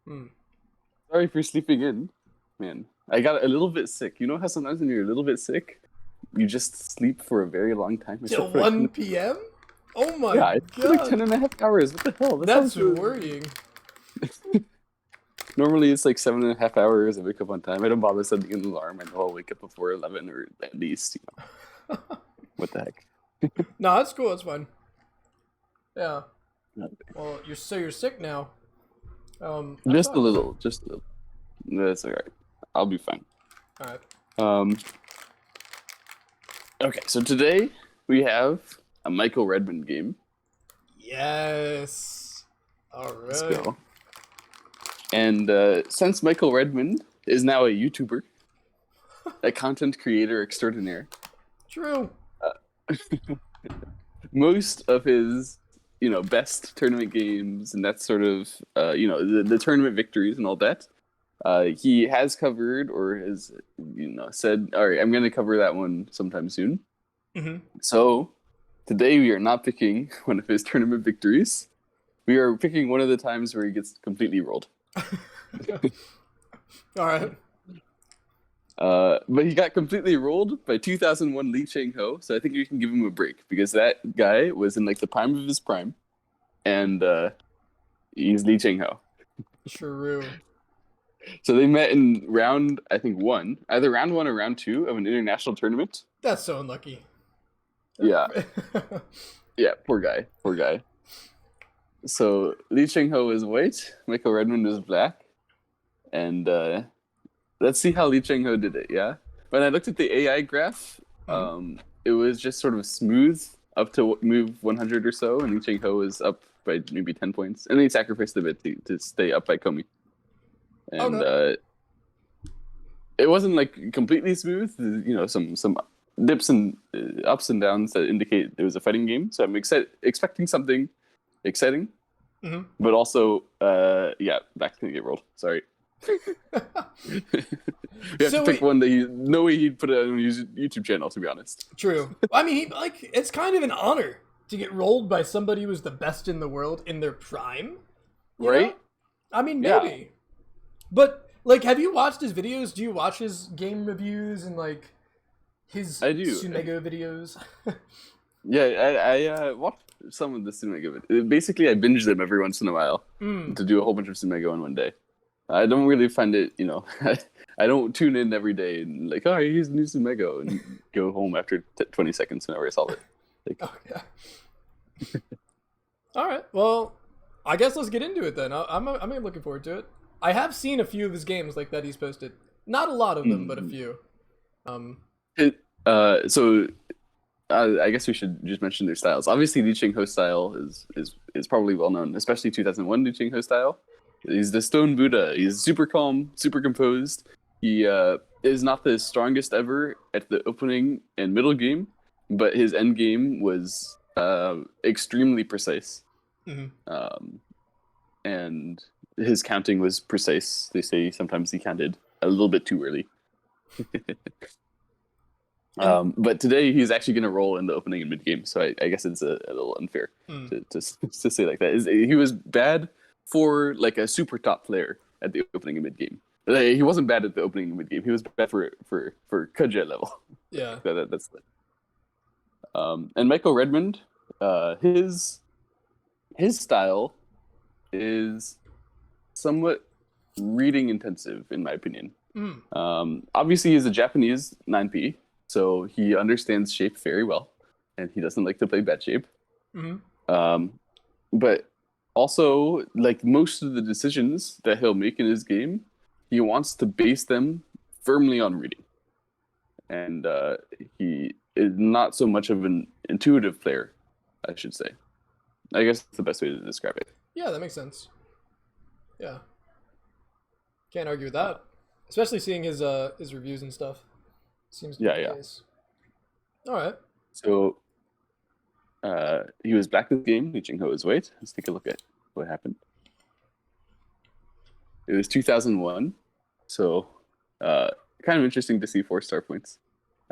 Hmm. Sorry for sleeping in, man. I got a little bit sick. You know how sometimes when you're a little bit sick, you just sleep for a very long time? I Till slept for like 10, 1 p.m.? Oh my yeah, I slept for like god. 10 and a half hours. What the hell? That That's sounds really... worrying. Normally it's like 7.5 hours. I wake up on time. I don't bother setting an alarm. I know I'll wake up before 11 or at least, what the heck. No, that's cool. That's fine. Yeah. Well, you're sick now. That Just a sucks. little, just a little. That's all right. I'll be fine. All right. Um, okay, so today we have a Michael Redmond game. Yes. All Let's right. go. And since Michael Redmond is now a YouTuber, a content creator extraordinaire, True. most of his, best tournament games and that sort of, the tournament victories and all that, he has covered or has, said, all right, I'm going to cover that one sometime soon. Mm-hmm. So today we are not picking one of his tournament victories. We are picking one of the times where he gets completely rolled. All right. But he got completely rolled by 2001 Lee Changho, so I think we can give him a break because that guy was in like the prime of his prime, and he's Lee Changho. True. So they met in round, I think one, either round one or round two of an international tournament. That's so unlucky. Yeah, yeah, poor guy, poor guy. So Lee Changho is white, Michael Redmond is black, and let's see how Lee Changho did it. Yeah, when I looked at the AI graph, it was just sort of smooth up to move 100 or so, and Lee Changho was up by maybe 10 points, and then he sacrificed a bit to stay up by Comey. And Okay. it wasn't like completely smooth. Some dips and ups and downs that indicate it was a fighting game. So I'm expecting something exciting, but also, back's gonna get rolled. Sorry. We have to pick one that no way he'd put it on his YouTube channel, to be honest. True. I mean, it's kind of an honor to get rolled by somebody who was the best in the world in their prime. Right? Know? I mean, Yeah. maybe. But, like, have you watched his videos? Do you watch his game reviews and, like, his I do. Sumego videos? Yeah, I watched some of the Sumego videos. Basically, I binge them every once in a while to do a whole bunch of Sumego in one day. I don't really find it, I don't tune in every day and like, oh, here's new Sumego and go home after 20 seconds whenever I solve it. Like, oh, yeah. All right. Well, I guess let's get into it then. I'm looking forward to it. I have seen a few of his games like that he's posted. Not a lot of them, but a few. I guess we should just mention their styles. Obviously, Lee Changho's style is probably well known, especially 2001 Lee Changho style. He's the Stone Buddha. He's super calm, super composed. He is not the strongest ever at the opening and middle game, but his end game was extremely precise. And his counting was precise. They say sometimes he counted a little bit too early. But today he's actually going to roll in the opening and mid game, so I guess it's a little unfair to say like that. He was bad for like a super top player at the opening and mid game. He wasn't bad at the opening and mid game. He was bad for Kudja level. Yeah. That's and Michael Redmond, his style is somewhat reading intensive in my opinion. Obviously he's a Japanese 9P, so he understands shape very well, and he doesn't like to play bad shape. But also, like most of the decisions that he'll make in his game, he wants to base them firmly on reading. And he is not so much of an intuitive player, I should say. I guess that's the best way to describe it. Yeah, that makes sense. Yeah. Can't argue with that. Especially seeing his reviews and stuff. Seems to be the case. All right. So he was black this game. Lee Changho is white. Let's take a look at what happened. It was 2001. So kind of interesting to see 4-star points.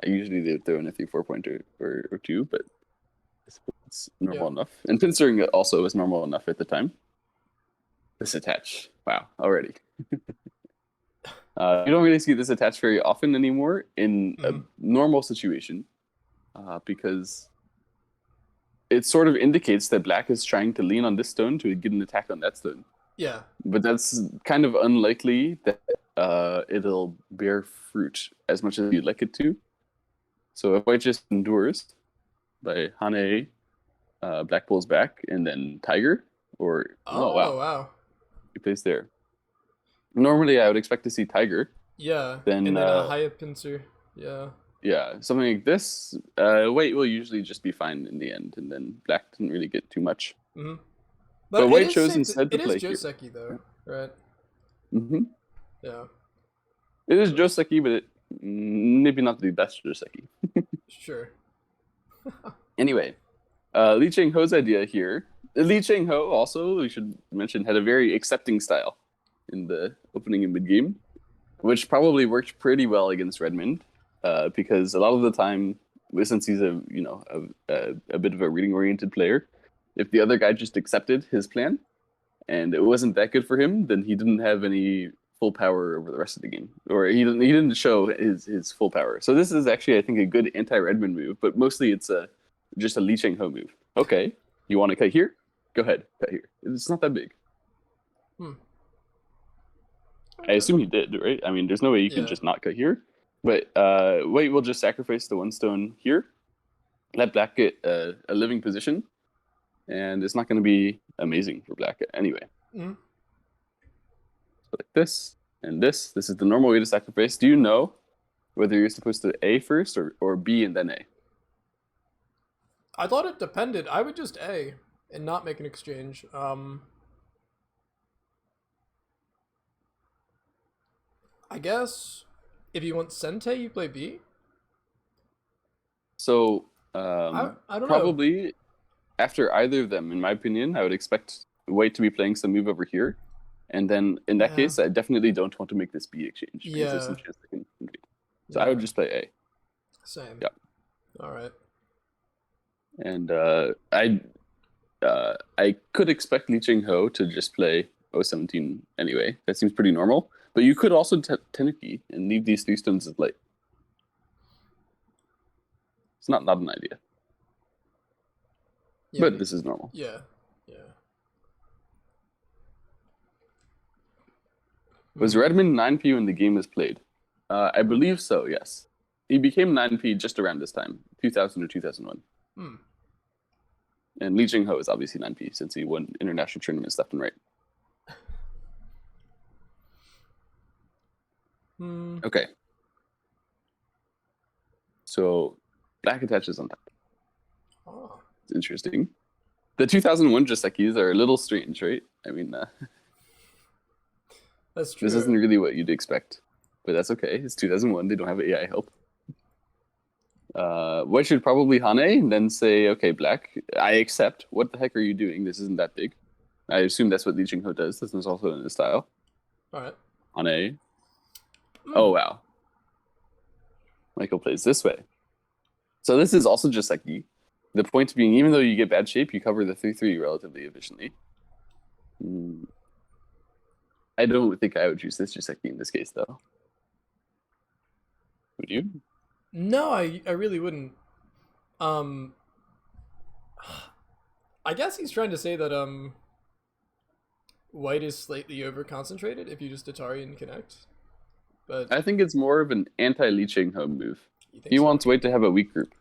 I usually they throw in a 3-4 pointer or two, but it's normal enough. And pinstering also was normal enough at the time. This attach. Wow, already. You don't really see this attach very often anymore in a normal situation, because it sort of indicates that black is trying to lean on this stone to get an attack on that stone. Yeah. But that's kind of unlikely that it'll bear fruit as much as you'd like it to. So if white just endures by Hane, black pulls back, and then tiger, or wow. He plays there. Normally, I would expect to see tiger. Yeah. Then, and then a higher pincer. Yeah. Yeah, something like this. White will usually just be fine in the end, and then black didn't really get too much. Mm-hmm. But white chose instead to play It is Joseki though, right? Mm-hmm. Yeah. It is Joseki, but maybe not the best Joseki. Sure. Anyway, Lee Changho's idea here. Lee Changho also, we should mention, had a very accepting style in the opening and mid game, which probably worked pretty well against Redmond, because a lot of the time, since he's a bit of a reading oriented player, if the other guy just accepted his plan and it wasn't that good for him, then he didn't have any full power over the rest of the game, or he didn't show his full power. So this is actually, I think, a good anti-Redmond move, but mostly it's just a Lee Changho move. Okay, you want to cut here? Go ahead, cut here. It's not that big. I assume he did, right? I mean, there's no way you can just not cut here. But white will just sacrifice the one stone here, let black get a living position, and it's not going to be amazing for black anyway. So like this and this. This is the normal way to sacrifice. Do you know whether you're supposed to A first or B and then A? I thought it depended. I would just A and not make an exchange. I guess if you want Sente, you play B. So I don't probably know. After either of them, in my opinion, I would expect white to be playing some move over here. And then in that case, I definitely don't want to make this B exchange. Yeah. So I would just play A. Same. Yeah. All right. And I could expect Lee Changho to just play 017 anyway. That seems pretty normal. But you could also Tenuki and leave these 3 stones as light. It's not an idea. Yeah, but this is normal. Yeah. Was Redmond 9P when the game was played? I believe so, yes. He became 9P just around this time, 2000 or 2001. And Lee Changho is obviously 9P since he won international tournaments left and right. Okay. So black attaches on top. Oh. It's interesting. The 2001 Josekis are a little strange, right? I mean, that's true. This isn't really what you'd expect, but that's okay. It's 2001. They don't have AI help. White should probably Hane and then say, okay, black, I accept. What the heck are you doing? This isn't that big. I assume that's what Lee Changho does. This is also in his style. All right. Hane. Oh, wow. Michael plays this way. So this is also Joseki. The point being, even though you get bad shape, you cover the 3-3 relatively efficiently. I don't think I would choose this Joseki in this case, though. Would you? No, I really wouldn't. I guess he's trying to say that white is slightly over concentrated if you just Atari and connect. But I think it's more of an anti-Lee Changho move. He wants white to have a weak group.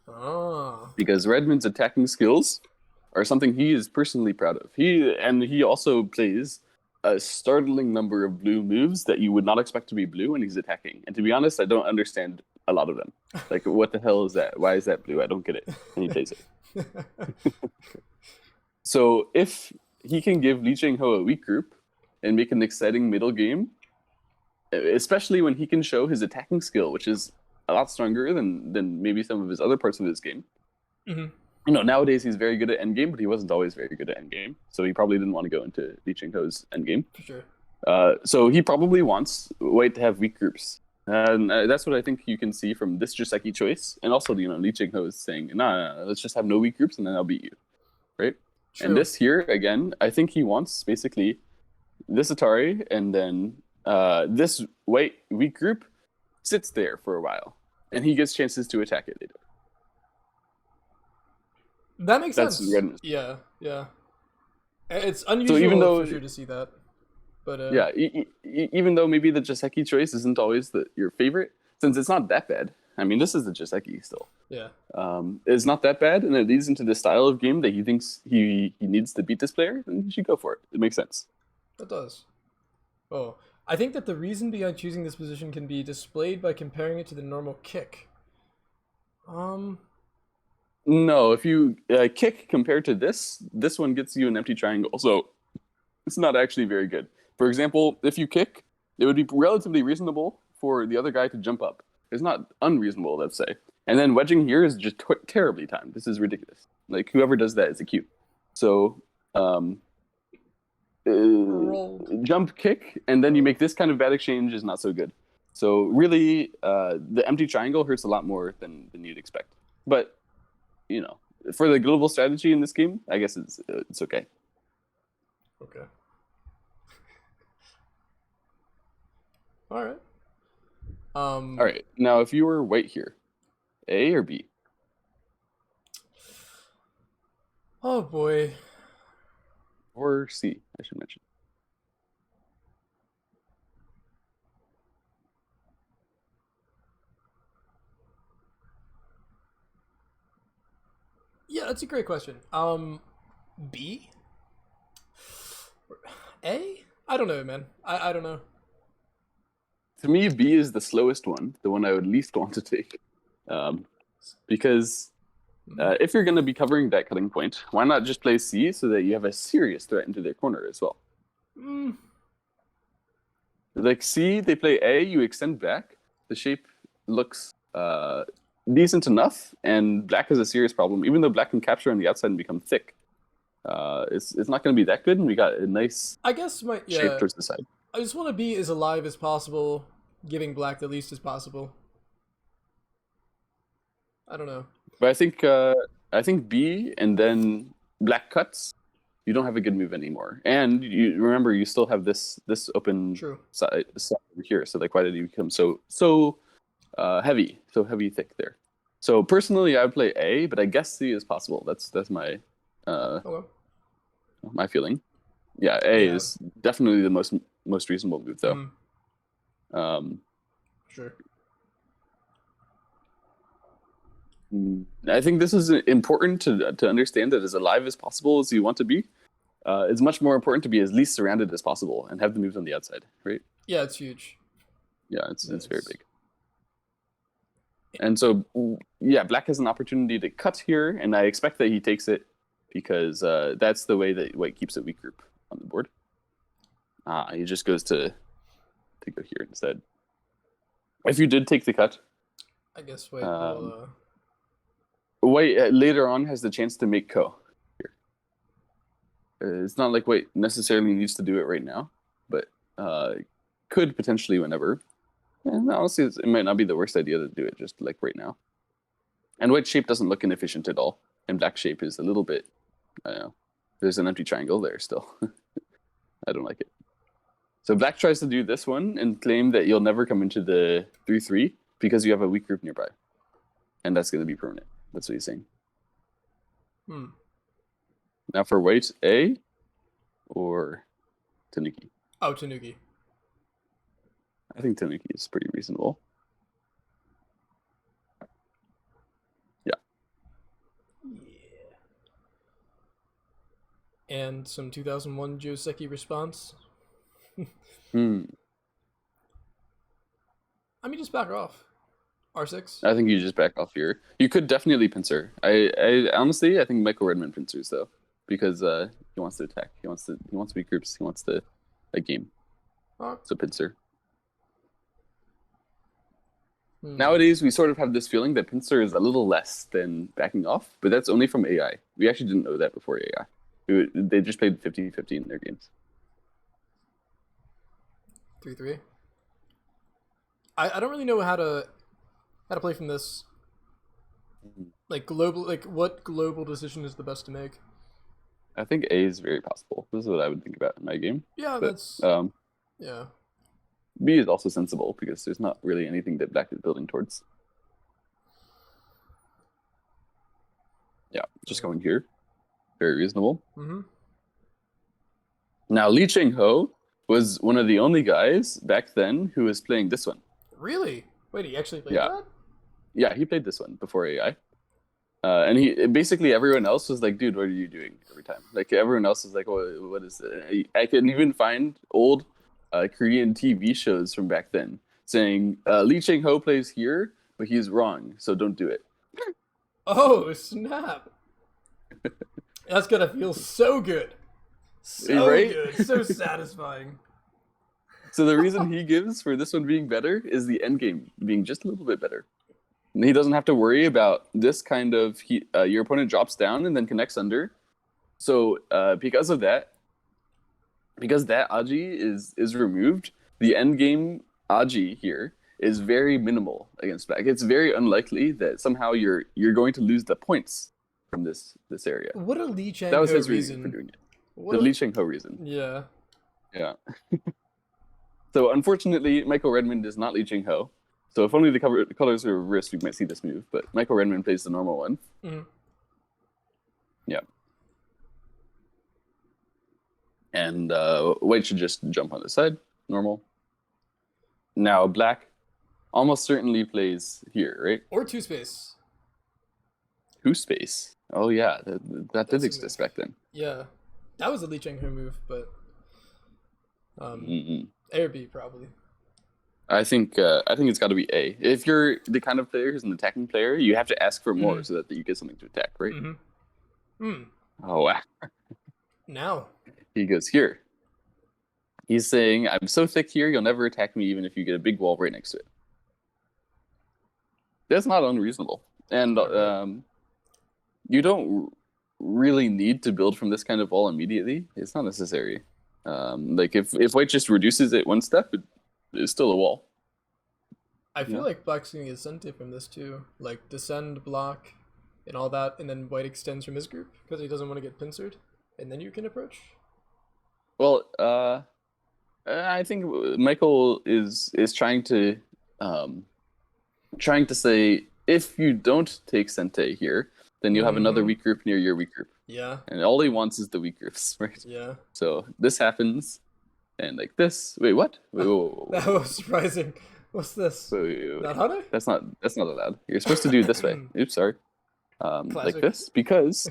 Oh. Because Redmond's attacking skills are something he is personally proud of. He also plays a startling number of blue moves that you would not expect to be blue when he's attacking. And to be honest, I don't understand a lot of them. Like, what the hell is that? Why is that blue? I don't get it. And he plays it. So if he can give Lee Changho a weak group and make an exciting middle game, especially when he can show his attacking skill, which is a lot stronger than maybe some of his other parts of his game. You know, nowadays he's very good at endgame, but he wasn't always very good at endgame. So he probably didn't want to go into Lee Changho's endgame. For sure. So he probably wants white to have weak groups. And that's what I think you can see from this Joseki choice. And also, you know, Lee Changho is saying, no, let's just have no weak groups and then I'll beat you. Right? True. And this here, again, I think he wants basically this Atari, and then this white weak group sits there for a while, and he gets chances to attack it later. That makes That's sense. Redmond's. Yeah, yeah. It's So even unusual though, for sure to see that, but yeah, even though maybe the Joseki choice isn't always your favorite, since it's not that bad. I mean, this is the Joseki still. yeah, It's not that bad, and it leads into the style of game that he thinks he needs to beat this player, then he should go for it. It makes sense. that does. Oh, I think that the reason behind choosing this position can be displayed by comparing it to the normal kick. No, if you kick compared to this one gets you an empty triangle, so it's not actually very good. For example, if you kick, it would be relatively reasonable for the other guy to jump up. It's not unreasonable, let's say. And then wedging here is just terribly timed. This is ridiculous. Like, whoever does that is a Q. So, jump, kick, and then you make this kind of bad exchange is not so good. So really, the empty triangle hurts a lot more than you'd expect. But, you know, for the global strategy in this game, I guess it's okay. Okay. All right. All right. Now, if you were white here, A or B? Oh boy. Or C, I should mention. Yeah, that's a great question. B? A? I don't know, man. I don't know. To me, B is the slowest one, the one I would least want to take. Because if you're going to be covering that cutting point, why not just play C so that you have a serious threat into their corner as well? Like C, they play A, you extend back. The shape looks decent enough, and black is a serious problem. Even though black can capture on the outside and become thick, it's not going to be that good, and we got a nice I guess shape towards the side. I just want to be as alive as possible, giving black the least as possible. I don't know. But I think B and then black cuts. You don't have a good move anymore, and you remember you still have this open side over here. So like, why did you become so heavy thick there? So personally, I would play A, but I guess C is possible. That's my my feeling. Yeah, A is definitely the most reasonable move though. Sure. I think this is important to understand that as alive as possible as you want to be. It's much more important to be as least surrounded as possible and have the moves on the outside, right? Yeah, it's huge. Yeah, it's very big. And so, yeah, black has an opportunity to cut here, and I expect that he takes it because that's the way that white keeps a weak group on the board. He just goes to go here instead. If you did take the cut, I guess white will... white later on has the chance to make ko here. It's not like white necessarily needs to do it right now, but could potentially whenever. And honestly, it might not be the worst idea to do it just like right now. And white shape doesn't look inefficient at all, and black shape is a little bit. I don't know. There's an empty triangle there still. I don't like it. So black tries to do this one and claim that you'll never come into the 3-3 because you have a weak group nearby, and that's going to be permanent. That's what he's saying. Now for white, A or Tanuki? Oh, Tanuki. I think Tanuki is pretty reasonable. Yeah. And some 2001 Joseki response. I mean, just back off. R6. I think you just back off here. You could definitely pincer. I honestly, I think Michael Redmond pincers though, because he wants to attack. He wants weak groups. He wants a game. So pincer. Nowadays, we sort of have this feeling that pincer is a little less than backing off, but that's only from AI. We actually didn't know that before AI. They just played 50-50 in their games. 3-3. I don't really know how to play from this. Like what global decision is the best to make? I think A is very possible. This is what I would think about in my game. Yeah, But that's yeah. B is also sensible because there's not really anything that black is building towards. Yeah, just going here. Very reasonable. Mm-hmm. Now, Lee Changho was one of the only guys back then who was playing this one. Really? Wait, he actually played Yeah. that? Yeah, he played this one before AI. And he basically everyone else was like, dude, what are you doing every time? Like everyone else was like, what is it? I can even find old Korean TV shows from back then saying Lee Chang-ho plays here, but he's wrong, so don't do it. Oh, snap. That's gonna feel so good. So Right? good. So satisfying. So the reason he gives for this one being better is the end game being just a little bit better. And he doesn't have to worry about this kind of your opponent drops down and then connects under. So because of that, because that Aji is removed, the end game Aji here is very minimal against black. It's very unlikely that somehow you're going to lose the points from this area. What a Lee Changho That was his reason reason for doing it. What The Lee Chang-ho reason. Yeah. Yeah. So unfortunately, Michael Redmond is not Lee Chang-ho. So if only the colors were reversed, we might see this move. But Michael Redmond plays the normal one. Mm-hmm. Yeah. And white should just jump on the side. Normal. Now black almost certainly plays here, right? Or two space. Two space. Oh yeah, that did exist back then. Yeah. That was a Lee Changho move, but A or B probably. I think it's got to be A. If you're the kind of player who's an attacking player, you have to ask for more so that you get something to attack, right? Oh wow. Now He goes here. He's saying, I'm so thick here, you'll never attack me even if you get a big wall right next to it. That's not unreasonable. And you don't really need to build from this kind of wall immediately. It's not necessary. Like if white just reduces it one step, it's still a wall. I feel like black's gonna get sent from this too. Like descend, block, and all that, and then white extends from his group because he doesn't want to get pincered, and then you can approach. Well, I think Michael is trying to say if you don't take Sente here, then you'll have another weak group near your weak group. Yeah. And all he wants is the weak groups, right? Yeah. So this happens, and like this. Wait, what? Wait, whoa. That was surprising. What's this? Wait. Not Hane? That's not allowed. You're supposed to do it this way. Oops, sorry. Like this because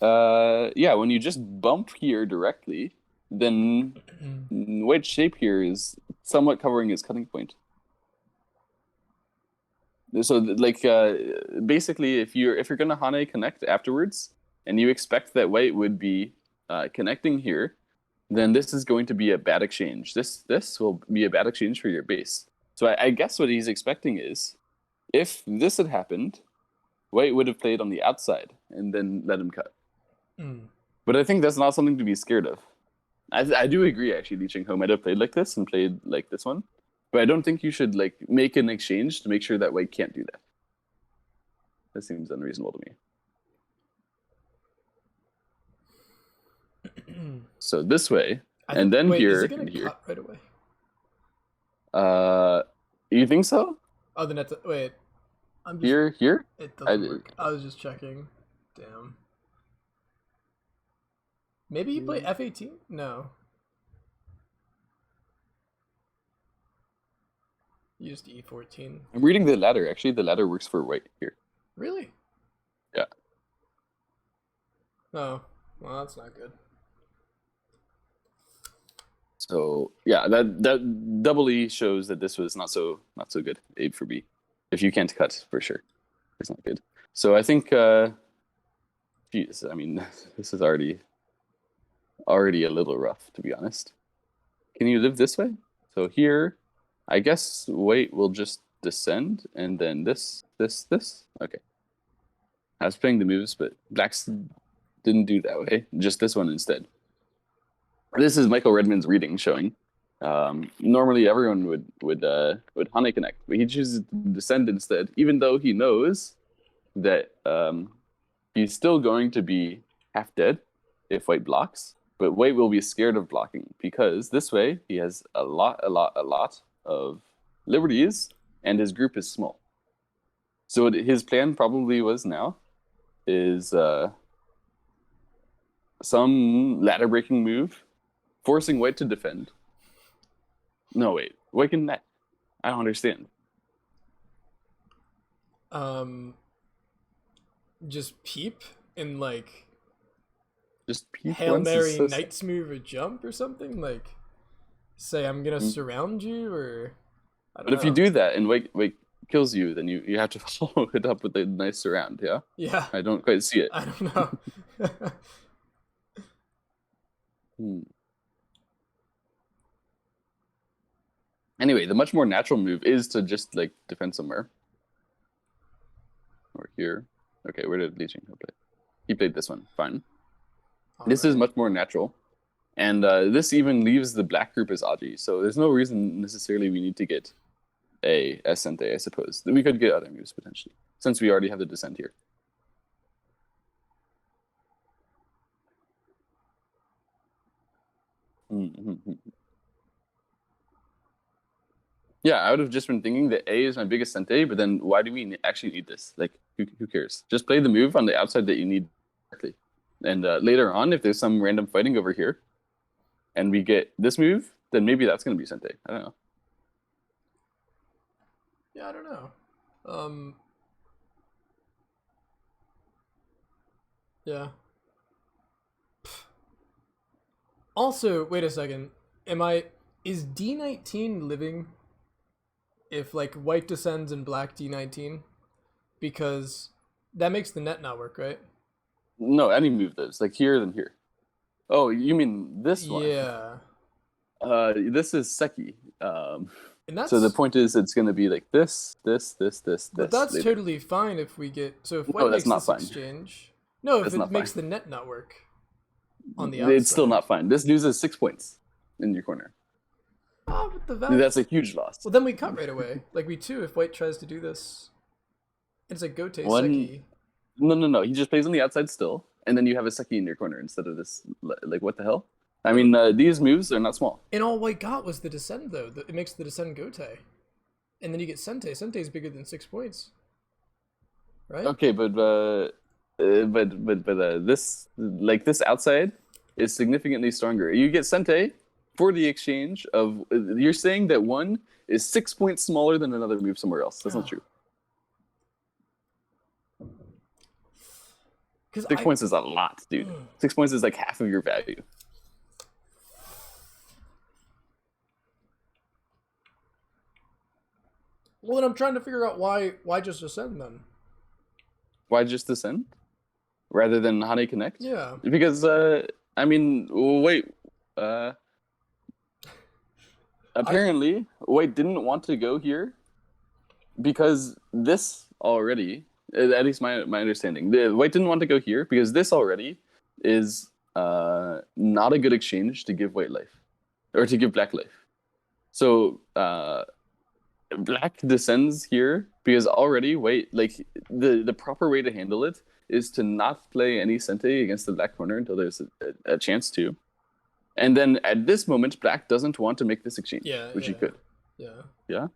when you just bump here directly, then white shape here is somewhat covering his cutting point. So like basically if you're gonna Hane connect afterwards and you expect that white would be connecting here, then this is going to be a bad exchange. This will be a bad exchange for your base. So I guess what he's expecting is if this had happened, white would have played on the outside and then let him cut. But I think that's not something to be scared of. I do agree, actually, Lee Chang-ho might have played like this and played like this one. But I don't think you should like make an exchange to make sure that white can't do that. That seems unreasonable to me. So this way, and then here, is it gonna and here. cut right away? You think so? Oh, the net. Wait. I'm just, Here? It doesn't work. I was just checking. Damn. Maybe you play F18? No. You just E14. I'm reading the ladder. Actually, the ladder works for white here. Really? Yeah. Oh, well, that's not good. So yeah, that doubly shows that this was not so good. A for B, if you can't cut for sure, it's not good. So I think, geez, I mean, this is already a little rough, to be honest. Can you live this way? So here, I guess white will just descend, and then this. Okay. I was playing the moves, but blacks didn't do that way. Just this one instead. This is Michael Redmond's reading showing. Normally everyone would Hane connect, but he chooses to descend instead, even though he knows that he's still going to be half dead if white blocks, but white will be scared of blocking because this way he has a lot of liberties and his group is small. So what his plan probably was now is some ladder breaking move, forcing white to defend. No, wait. White can net. I don't understand. Just peep and like Just peep Hail once Mary, is so Knight's Move, or jump or something? Like, say I'm gonna surround you, or I don't But know. if you do that and white kills you, then you have to follow it up with a nice surround, yeah? Yeah. I don't quite see it. I don't know. Anyway, the much more natural move is to just like defend somewhere. Or here. Okay, where did Lee Changho play? He played this one. Fine. This is much more natural. And this even leaves the black group as Aji. So there's no reason necessarily we need to get a Sente, I suppose. We could get other moves potentially, since we already have the descent here. Yeah, I would have just been thinking that A is my biggest Sente, but then why do we actually need this? Like, who cares? Just play the move on the outside that you need directly. And later on, if there's some random fighting over here, and we get this move, then maybe that's going to be Sente. I don't know. Yeah, I don't know. Yeah. Also, wait a second. Is D19 living if like white descends and black D19? Because that makes the net not work, right? No, any move does. Like here, then here. Oh, you mean this one? Yeah. This is Seki. And that's, so the point is, it's going to be like this. But that's later. totally fine if we get. So if white makes this exchange. No, if it makes the net not work on the outside. It's still not fine. This loses 6 points in your corner. Oh, but the value. That's a huge loss. Well, then we cut right away. Like we too, if white tries to do this. It's like Gote Seki. No. He just plays on the outside still, and then you have a Seki in your corner instead of this. Like, what the hell? I mean, these moves are not small. And all white got was the descend, though. It makes the descend Gote. And then you get Sente. Sente is bigger than 6 points. Right? Okay, but this, like, this outside is significantly stronger. You get Sente for the exchange of... You're saying that one is 6 points smaller than another move somewhere else. That's not true. 6 points is a lot, dude. 6 points is like half of your value. Well, then I'm trying to figure out why just descend then. Why just descend? Rather than Hane Connect? Yeah. Because, I mean, wait. Apparently, white didn't want to go here because this already, at least my understanding, white didn't want to go here because this already is not a good exchange to give white life, or to give black life. So, black descends here because already white, like, the proper way to handle it is to not play any Sente against the black corner until there's a chance to. And then at this moment, black doesn't want to make this exchange, which he could. Yeah.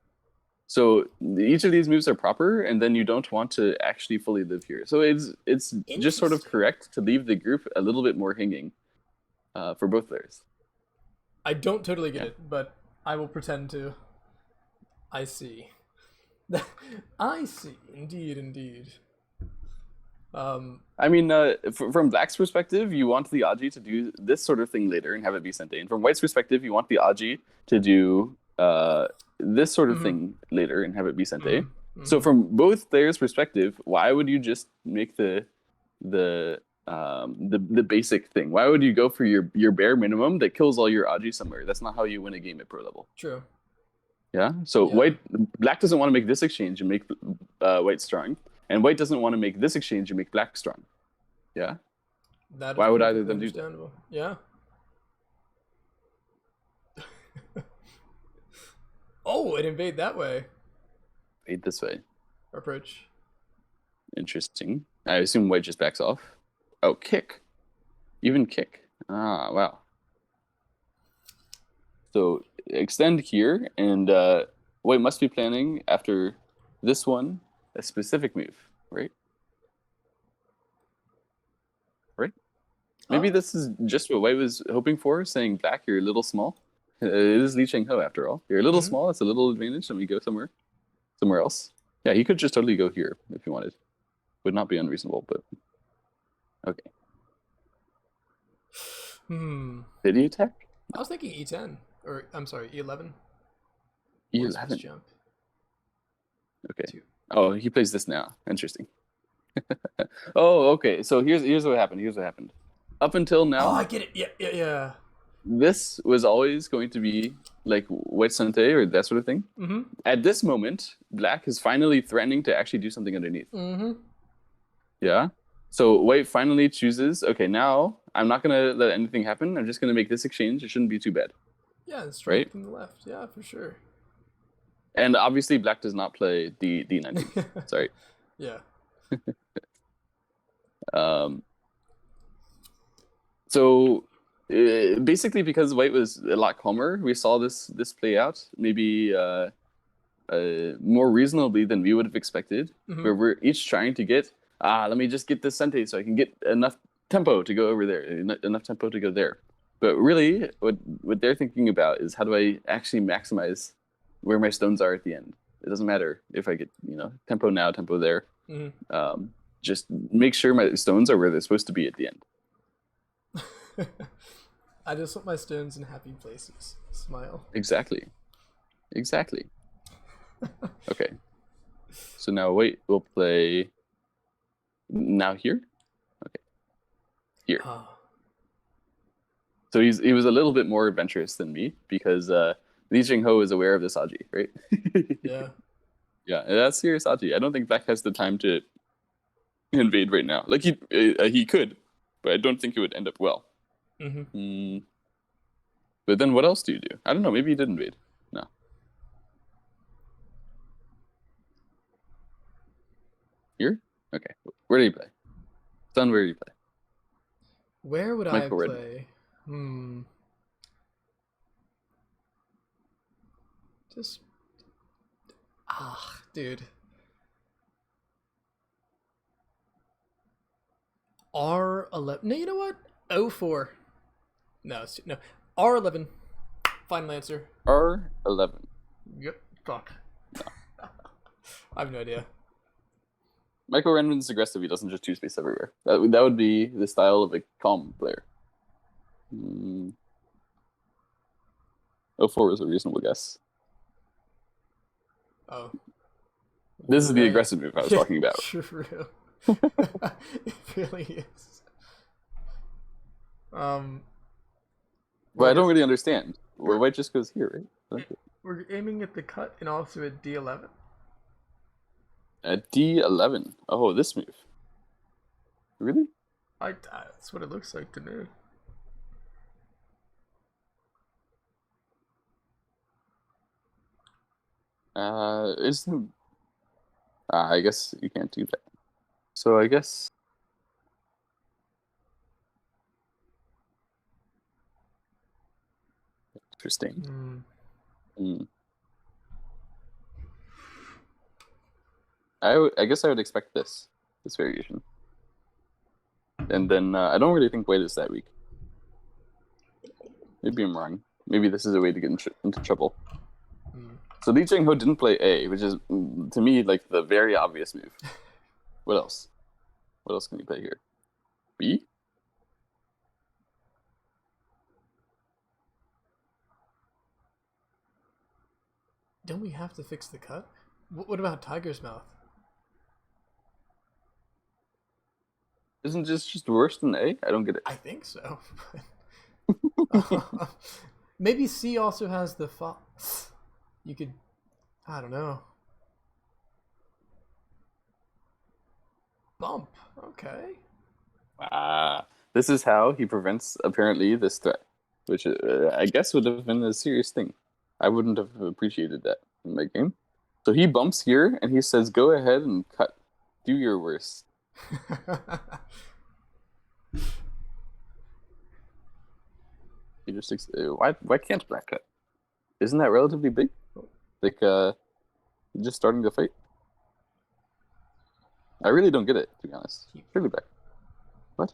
So each of these moves are proper, and then you don't want to actually fully live here. So it's just sort of correct to leave the group a little bit more hanging for both players. I don't totally get it, but I will pretend to. I see. I see. Indeed. I mean, from black's perspective, you want the Aji to do this sort of thing later and have it be Sente. And from white's perspective, you want the Aji to do this sort of thing later and have it be Sente. So from both players' perspective, why would you just make the basic thing? Why would you go for your bare minimum that kills all your Aji somewhere? That's not how you win a game at pro level. True. Yeah. So black doesn't want to make this exchange and make white strong, and white doesn't want to make this exchange and make black strong. Yeah. Why would either of them do that? Yeah. Oh, it invade that way. Invade this way. Approach. Interesting. I assume white just backs off. Oh, kick. Even kick. Ah, wow. So extend here, and White must be planning after this one a specific move, right? Right? Maybe Oh. this is just what White was hoping for, saying Black, you're a little small. It is Lee Changho after all. You're a little Mm-hmm. small. It's a little advantage. Let me go somewhere else. Yeah, he could just totally go here if he wanted. Would not be unreasonable, but okay. Hmm. Did he attack? I was thinking E10, or I'm sorry, E11. Or Swiss E11. jump. Okay. Two. Oh, he plays this now. Interesting. Oh, okay. So here's what happened. Here's what happened. Up until Oh, now, I get it. Yeah, yeah, yeah. this was always going to be like White Sante or that sort of thing. Mm-hmm. At this moment, Black is finally threatening to actually do something underneath. Mm-hmm. Yeah. So White finally chooses, okay, now I'm not gonna let anything happen. I'm just gonna make this exchange. It shouldn't be too bad. Yeah, and strike Right? from the left. Yeah, for sure. And obviously Black does not play D19. Sorry. Yeah. Um so basically because White was a lot calmer, we saw this play out maybe more reasonably than we would have expected. Mm-hmm. Where we're each trying to get let me just get this Sente so I can get enough tempo to go over there, enough tempo to go there. But really, what they're thinking about is how do I actually maximize where my stones are at the end. It doesn't matter if I get tempo now, tempo there. Mm-hmm. Just make sure my stones are where they're supposed to be at the end. I just want my stones in happy places. Smile. Exactly. Okay. So now White will play now here. Okay. Here. Oh. So he was a little bit more adventurous than me because Lee Changho is aware of this Aji, right? Yeah. Yeah, that's serious Aji. I don't think Black has the time to invade right now. Like he could, but I don't think it would end up well. Mm-hmm. But then what else do you do? I don't know. Maybe he did invade. No. Here? Okay. Where do you play? Son, where do you play? Where would Michael I Redmond. play? Just dude. R11. No, you know what? 04. No, no. R11. Final answer. R11. Yep. Fuck. I have no idea. Michael Redmond's aggressive. He doesn't just choose space everywhere. That would be the style of a calm player. 04 is a reasonable guess. Oh. This is the aggressive move I was talking about. True. It really is. But I don't really understand. Well, White just goes here, right? We're aiming at the cut and also at D11. At D11. Oh, this move. Really? That's what it looks like to me. I guess you can't do that. So I guess. Interesting. I guess I would expect this variation. And then I don't really think White is that weak. Maybe I'm wrong. Maybe this is a way to get into trouble. So Lee Changho didn't play A, which is, to me, like the very obvious move. What else? What else can you play here? B? Don't we have to fix the cut? What about Tiger's Mouth? Isn't this just worse than A? I don't get it. I think so. Maybe C also has the You could, I don't know. Bump. Okay. This is how he prevents apparently this threat, which I guess would have been a serious thing. I wouldn't have appreciated that in my game. So he bumps here and he says, "Go ahead and cut. Do your worst." He just why can't black cut? Isn't that relatively big? Like just starting to fight. I really don't get it, to be honest. Surely black. What?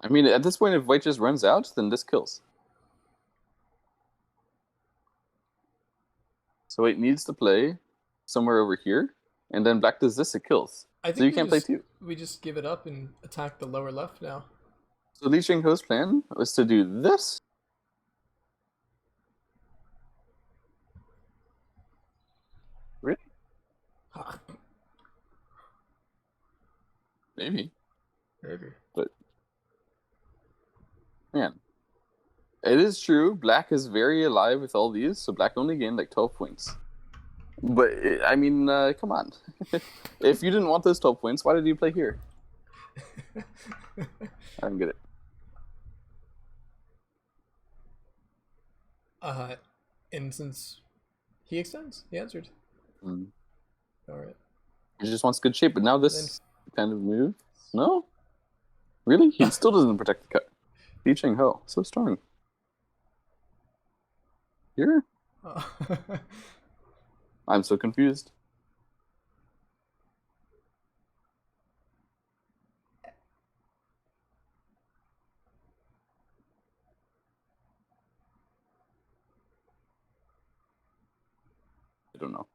I mean, at this point, if white just runs out, then this kills. So white needs to play somewhere over here, and then black does this, it kills. I think so you can't play two. We just give it up and attack the lower left now. So Lee Changho's plan was to do this. Really? Maybe. But man, it is true. Black is very alive with all these, so black only gained like 12 points. But I mean, come on. If you didn't want those 12 points, why did you play here? I don't get it. And since he extends, he answered. All right. He just wants good shape, but now this kind of move. No, really, he still doesn't protect the cut. Lee Changho, so strong. Here, I'm so confused. I don't know.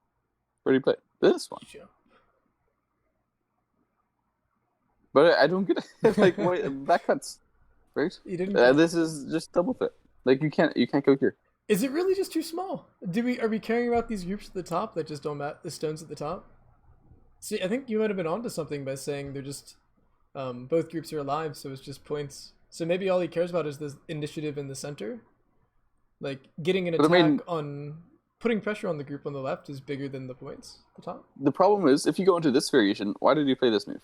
Where do you play? This one. Sure. But I don't get it. Like, wait, back cuts, right? You didn't. This is just double fit. Like you can't go here. Is it really just too small? Are we caring about these groups at the top that just don't match the stones at the top? See, I think you might have been onto something by saying they're just both groups are alive, so it's just points. So maybe all he cares about is the initiative in the center. Like getting an attack on putting pressure on the group on the left is bigger than the points at the top. The problem is if you go into this variation, why did you play this move?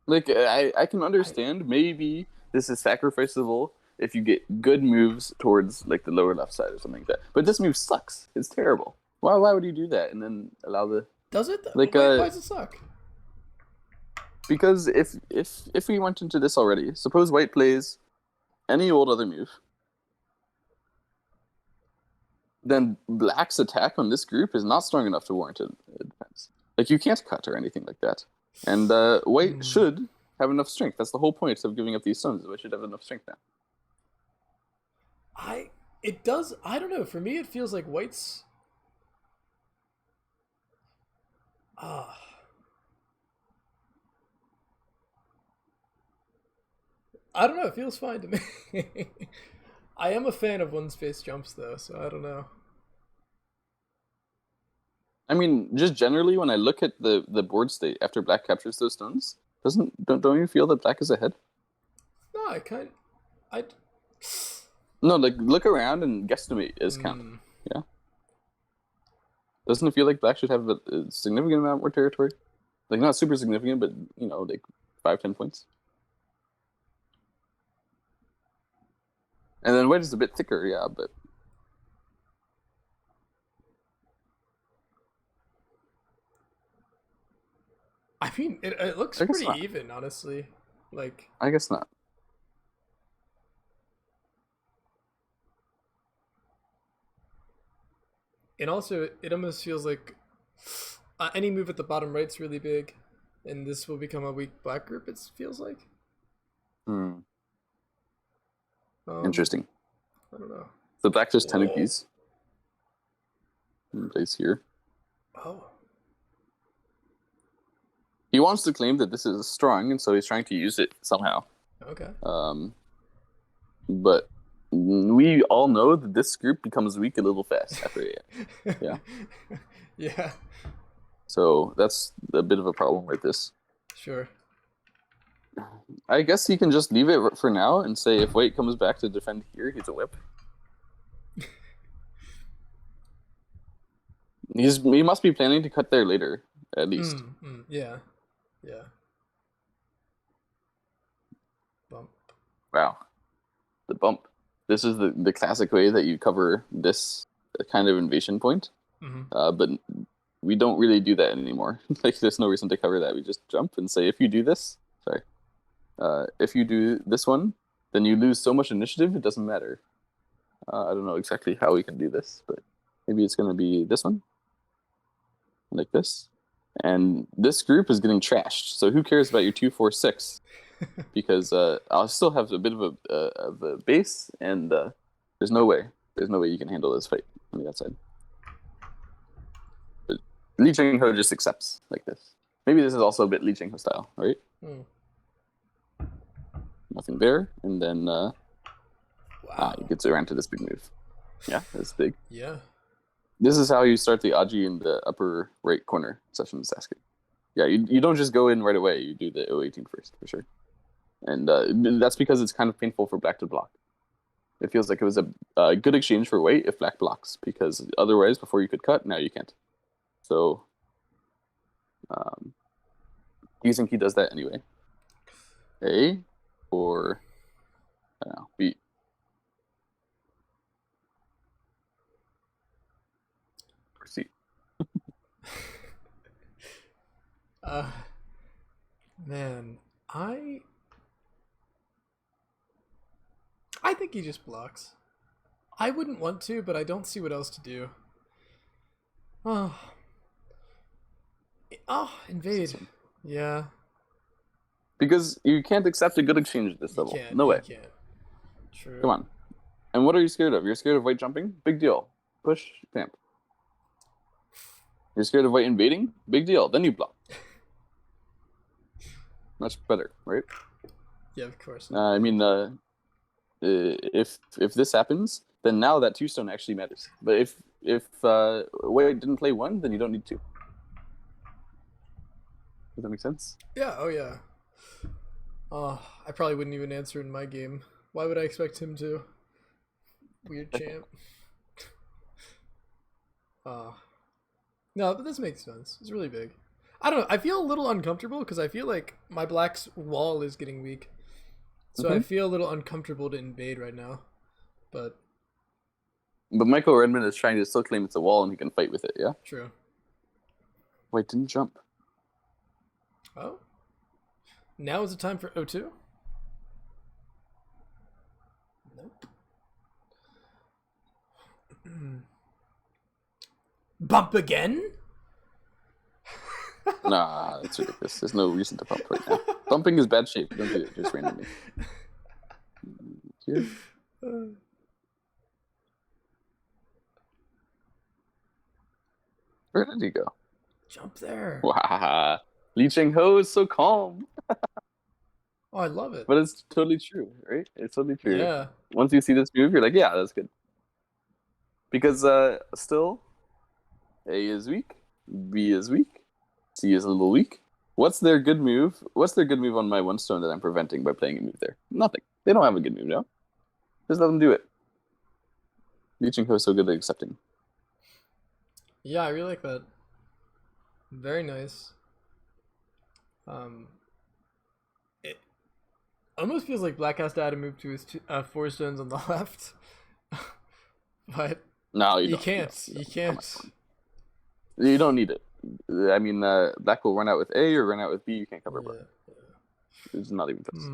Like, I can understand maybe this is sacrificable if you get good moves towards, like, the lower left side or something like that. But this move sucks. It's terrible. Why would you do that and then allow the... Does it? Like, why does it suck? Because if we went into this already, suppose white plays any old other move, then black's attack on this group is not strong enough to warrant a defense. Like, you can't cut or anything like that. And white should have enough strength. That's the whole point of giving up these stones. White should have enough strength now. It does. I don't know. For me, it feels like white's. I don't know. It feels fine to me. I am a fan of one space jumps though, so I don't know. I mean, just generally, when I look at the board state after black captures those stones, don't you feel that black is ahead? No, No, like, look around and guesstimate is count. Yeah? Doesn't it feel like black should have a significant amount more territory? Like, not super significant, but, like 5-10 points. And then white is a bit thicker, yeah, but... I mean, it looks pretty even, honestly. Like, I guess not. And also, it almost feels like any move at the bottom right's really big, and this will become a weak black group. It feels like. Interesting. I don't know. So black just Tenukis. Plays here. Oh. He wants to claim that this is strong, and so he's trying to use it somehow. Okay. But we all know that this group becomes weak a little fast after it. Yeah. Yeah. So that's a bit of a problem with this. Sure. I guess he can just leave it for now and say if white comes back to defend here, he's a whip. He must be planning to cut there later, at least. Yeah. Yeah. Bump. Wow. The bump. This is the classic way that you cover this kind of invasion point. But we don't really do that anymore. Like, there's no reason to cover that. We just jump and say, if you do this, Sorry. If you do this one, then you lose so much initiative, it doesn't matter. I don't know exactly how we can do this, but maybe it's going to be this one. Like this. And this group is getting trashed. So who cares about your 2, 4, 6? Because I'll still have a bit of a base, and there's no way you can handle this fight on the outside. But Lee Changho just accepts like this. Maybe this is also a bit Lee Changho style, right? Nothing there, and then he gets around to this big move. Yeah, that's big. Yeah. This is how you start the Aji in the upper right corner session Sasuke. Yeah, you don't just go in right away. You do the 018 first, for sure. And that's because it's kind of painful for black to block. It feels like it was a good exchange for white if black blocks, because otherwise, before you could cut, now you can't. So, do you think he does that anyway? A or I don't know, B? Or C? Man, I think he just blocks. I wouldn't want to, but I don't see what else to do. Oh, invade. Yeah. Because you can't accept a good exchange at this level. No way. You can't. True. Come on. And what are you scared of? You're scared of white jumping? Big deal. Push, vamp. You're scared of white invading? Big deal. Then you block. Much better, right? Yeah, of course. I mean, if this happens, then now that 2-stone actually matters. But if white didn't play 1, then you don't need 2. Does that make sense? Yeah. Oh yeah. I probably wouldn't even answer in my game. Why would I expect him to? Weird champ. No, but this makes sense. It's really big. I don't know. I feel a little uncomfortable because I feel like my black's wall is getting weak. So I feel a little uncomfortable to invade right now. But Michael Redmond is trying to still claim it's a wall and he can fight with it, yeah? True. Wait, didn't jump. Oh. Now is the time for O2? Nope. Bump again? Nah, that's ridiculous. There's no reason to bump right now. Bumping is bad shape. Don't do it just randomly. Here. Where did he go? Jump there. Wow. Lee Changho is so calm. Oh, I love it. But it's totally true, right? It's totally true. Yeah. Once you see this move, you're like, yeah, that's good. Because still, A is weak, B is weak, C is a little weak. What's their good move? What's their good move on my 1-stone that I'm preventing by playing a move there? Nothing. They don't have a good move now. Just let them do it. Lee Changho is so good at accepting. Yeah, I really like that. Very nice. It almost feels like Black has to add a move to his 4 stones on the left. But No, you can't. You can't. You don't need it. I mean, Black will run out with A or run out with B. You can't cover both. Yeah. It's not even close.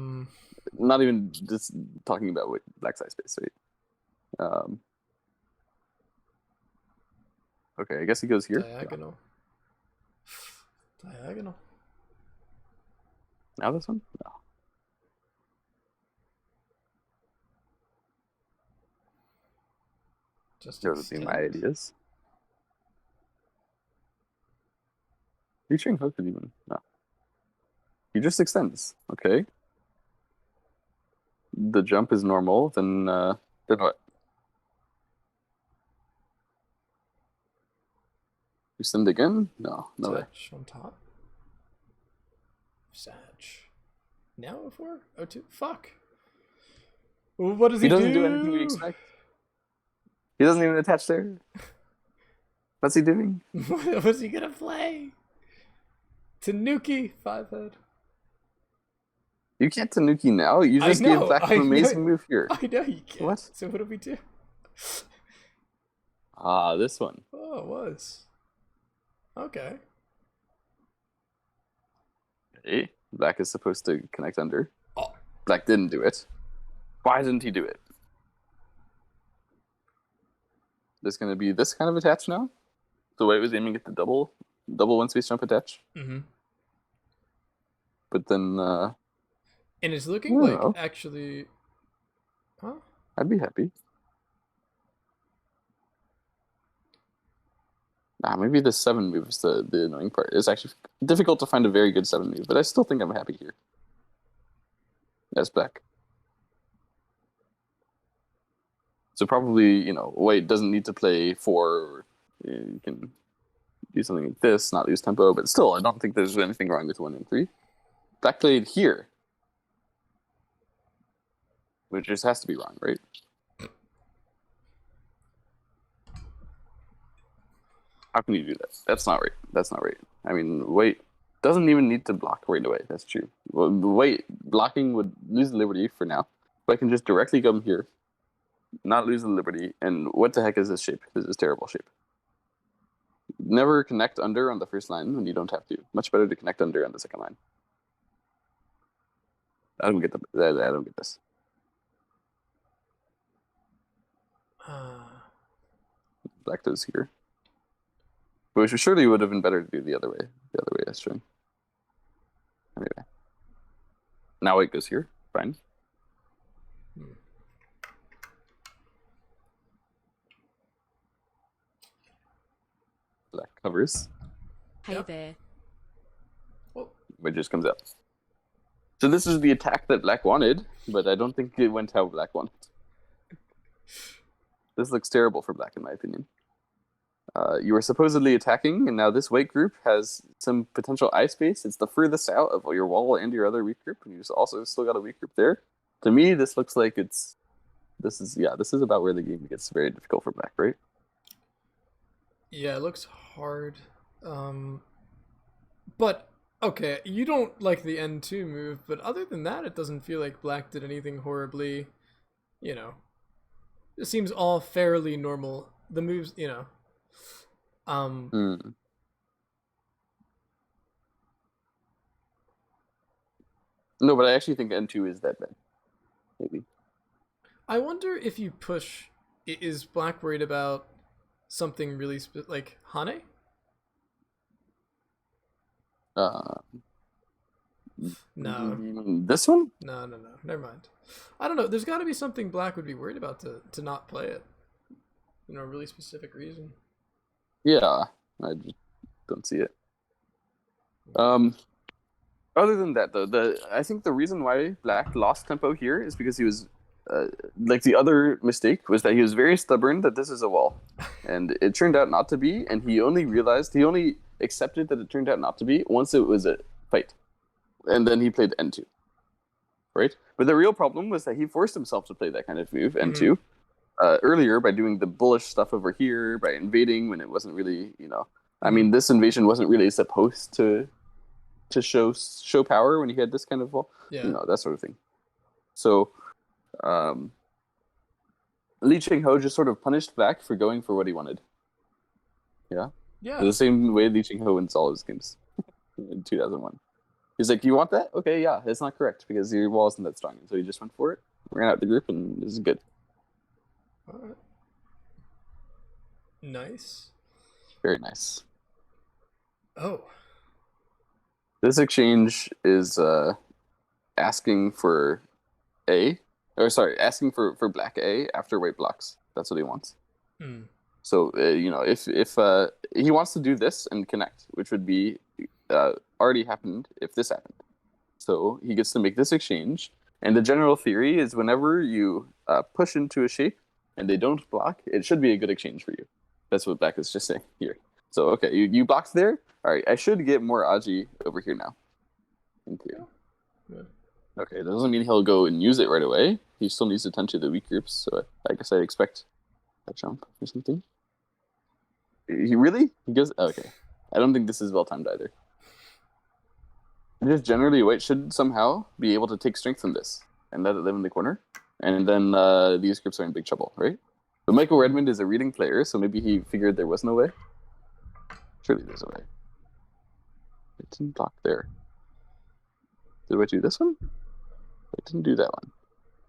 Not even just talking about what Black size space, right? Okay, I guess he goes here. Diagonal. Yeah. Diagonal. Now this one? No. Just those would be my ideas. Reaching hook could even no. He just extends. Okay. The jump is normal. Then what? Extend again? No, no way. On top. Sag. Now O4? O2? Fuck. What does he do? He doesn't do anything we expect. He doesn't even attach there. What's he doing? What's he gonna play? Tanuki 5-head. You can't Tanuki now. You just gave Black an amazing move here. I know you can't. What? So what do we do? This one. Oh, it was. Okay. Hey, Black is supposed to connect under. Oh. Black didn't do it. Why didn't he do it? There's going to be this kind of attach now. So White was aiming at the double one space jump attach. Mm-hmm. But then... and it's looking like actually... Huh? I'd be happy. Maybe the 7 move is the annoying part. It's actually difficult to find a very good 7 move, but I still think I'm happy here. As Black. So probably, White doesn't need to play 4. You can do something like this, not lose tempo, but still, I don't think there's anything wrong with 1 and 3. Black played here. Which just has to be wrong, right? How can you do that? That's not right. I mean, White doesn't even need to block right away. That's true. Well, White blocking would lose the liberty for now. But I can just directly come here, not lose the liberty, and what the heck is this shape? This is a terrible shape. Never connect under on the first line when you don't have to. Much better to connect under on the second line. I don't get this. Black does here. Which surely would have been better to do the other way. The other way, that's true. Anyway. Now White goes here. Fine. Black covers. Hey there. White just comes out. So this is the attack that Black wanted, but I don't think it went how Black wanted. This looks terrible for Black, in my opinion. You were supposedly attacking, and now this White group has some potential eye space. It's the furthest out of your wall and your other weak group, and you've also still got a weak group there. To me, this looks like this is about where the game gets very difficult for Black, right? Yeah, it looks hard. But okay, you don't like the N2 move, but other than that, it doesn't feel like Black did anything horribly, It seems all fairly normal. The moves, No, but I actually think N2 is that bad. Maybe. I wonder if you push, is Black worried about something really like Hane? No. This one? No. Never mind. I don't know. There's got to be something Black would be worried about to not play it. A really specific reason. Yeah, I just don't see it. Other than that, though, I think the reason why Black lost tempo here is because he was, like the other mistake was that he was very stubborn that this is a wall, and it turned out not to be, and he only accepted that it turned out not to be once it was a fight, and then he played N2, right? But the real problem was that he forced himself to play that kind of move, N2, earlier by doing the bullish stuff over here, by invading when it wasn't really, I mean, this invasion wasn't really supposed to show power when you had this kind of wall, that sort of thing. So, Lee Changho just sort of punished Black for going for what he wanted. Yeah. The same way Lee Changho wins all his games in 2001. He's like, you want that? Okay, yeah, it's not correct because your wall isn't that strong. So he just went for it, ran out the group, and this is good. All right. Nice. Very nice. Oh. This exchange is asking for asking for Black A after White blocks. That's what he wants. So, if he wants to do this and connect, which would be already happened if this happened. So he gets to make this exchange. And the general theory is whenever you push into a shape and they don't block, it should be a good exchange for you. That's what Black is just saying here. So, okay, you blocked there. All right, I should get more Aji over here now. In theory. Yeah. Okay, that doesn't mean he'll go and use it right away. He still needs to tend to the weak groups, so I guess I expect a jump or something. He goes, okay. I don't think this is well timed either. Just generally, White should somehow be able to take strength from this and let it live in the corner. And then these groups are in big trouble, right? But Michael Redmond is a reading player, so maybe he figured there was no way. Surely there's a way. It didn't block there. Did White do this one? White didn't do that one.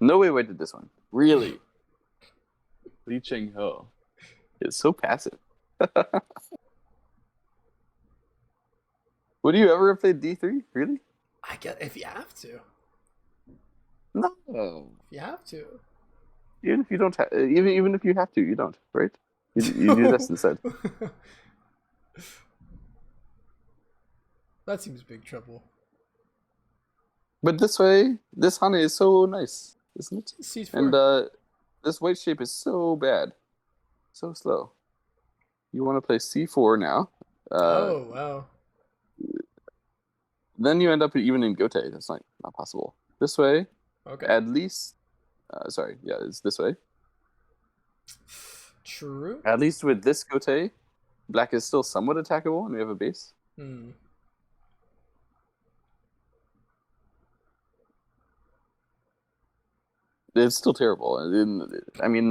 No way White did this one. Really? Lee Changho is so passive. Would you ever have played D3? Really? I get if you have to. No. If you have to. Even if you don't have, even if you have to, you don't, right? You do this instead. That seems big trouble. But this way, this Hane is so nice, isn't it? C4. And this white shape is so bad, so slow. You want to play C4 now. Oh wow. Then you end up even in Gote. That's not possible. This way, Okay. at least. Sorry, yeah, it's this way. True. At least with this Gote, black is still somewhat attackable, and we have a base. Hmm. It's still terrible. I mean,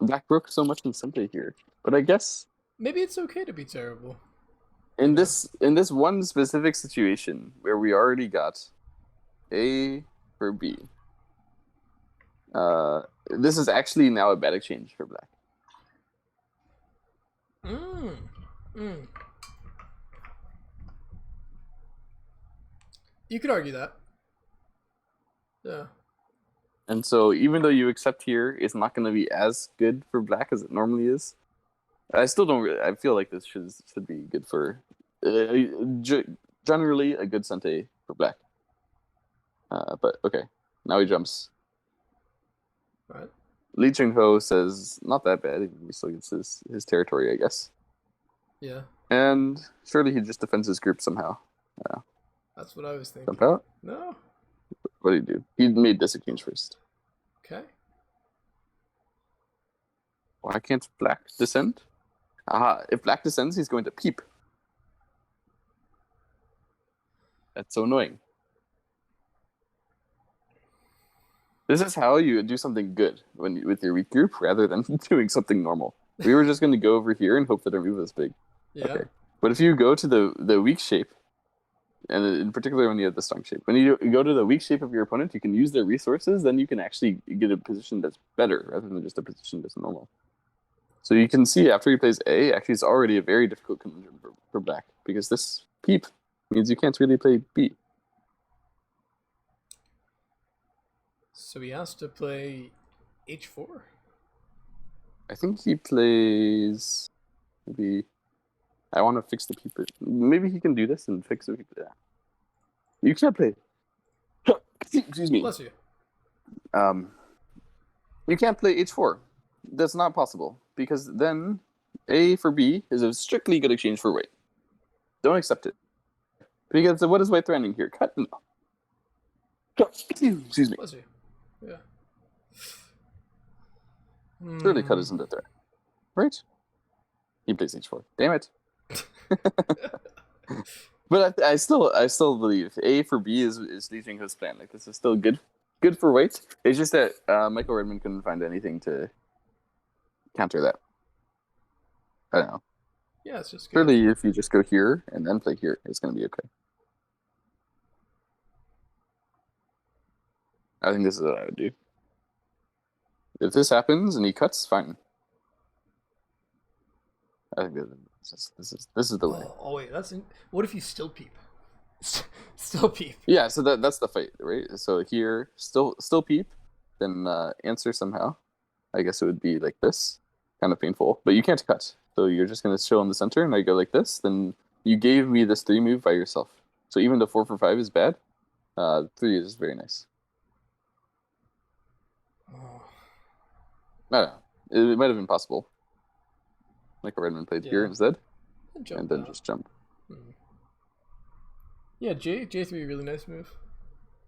black broke so much in Sunday here, but I guess Maybe it's okay to be terrible. in this one specific situation where we already got A for B, this is actually now a bad exchange for black. You could argue that. Yeah. And so even though you accept here, it's not going to be as good for black as it normally is. I still don't really, I feel like this should be good for, generally a good Sente for black. But okay, now he jumps. Right. Lee Changho says, not that bad, he still gets his territory, I guess. Yeah. And surely he just defends his group somehow. Yeah. That's what I was thinking. Jump out? No. What did he do? He made this exchange first. Okay. Why can't black descend? Aha, if black descends, he's going to peep. That's so annoying. This is how you do something good with your weak group rather than doing something normal. We were just going to go over here and hope that our move was big. Yeah. Okay. But if you go to the weak shape, and in particular when you have the strong shape, when you go to the weak shape of your opponent, you can use their resources, then you can actually get a position that's better rather than just a position that's normal. So you can see after he plays A, actually it's already a very difficult conundrum for black, because this peep means you can't really play B. So he has to play H4. I think he plays maybe. I want to fix the peep. Maybe he can do this and fix the peep. Yeah. You can't play. Excuse me. Bless you. You can't play H4. That's not possible, because then A for B is a strictly good exchange for white. Don't accept it. Because what is white threatening here? Cut? No. Excuse me. Bless you. Yeah. Surely cut isn't a threat. Right? He plays H4. Damn it. But I still believe A for B is Lee Changho's plan. Like, this is still good for white. It's just that Michael Redmond couldn't find anything to counter that. I don't know. Yeah, it's just good. Surely if you just go here and then play here, it's going to be okay. I think this is what I would do. If this happens and he cuts, fine. I think this is the way. Oh wait, what if you still peep? Still peep. Yeah, so that's the fight, right? So here, still peep, then answer somehow. I guess it would be like this, kind of painful, but you can't cut. So you're just gonna chill in the center, and I go like this. Then you gave me this 3 move by yourself. So even though 4 for 5 is bad, 3 is very nice. Oh. I don't know. It might have been possible. Michael Redmond played here instead, and then just jump. Yeah, J3 really nice move.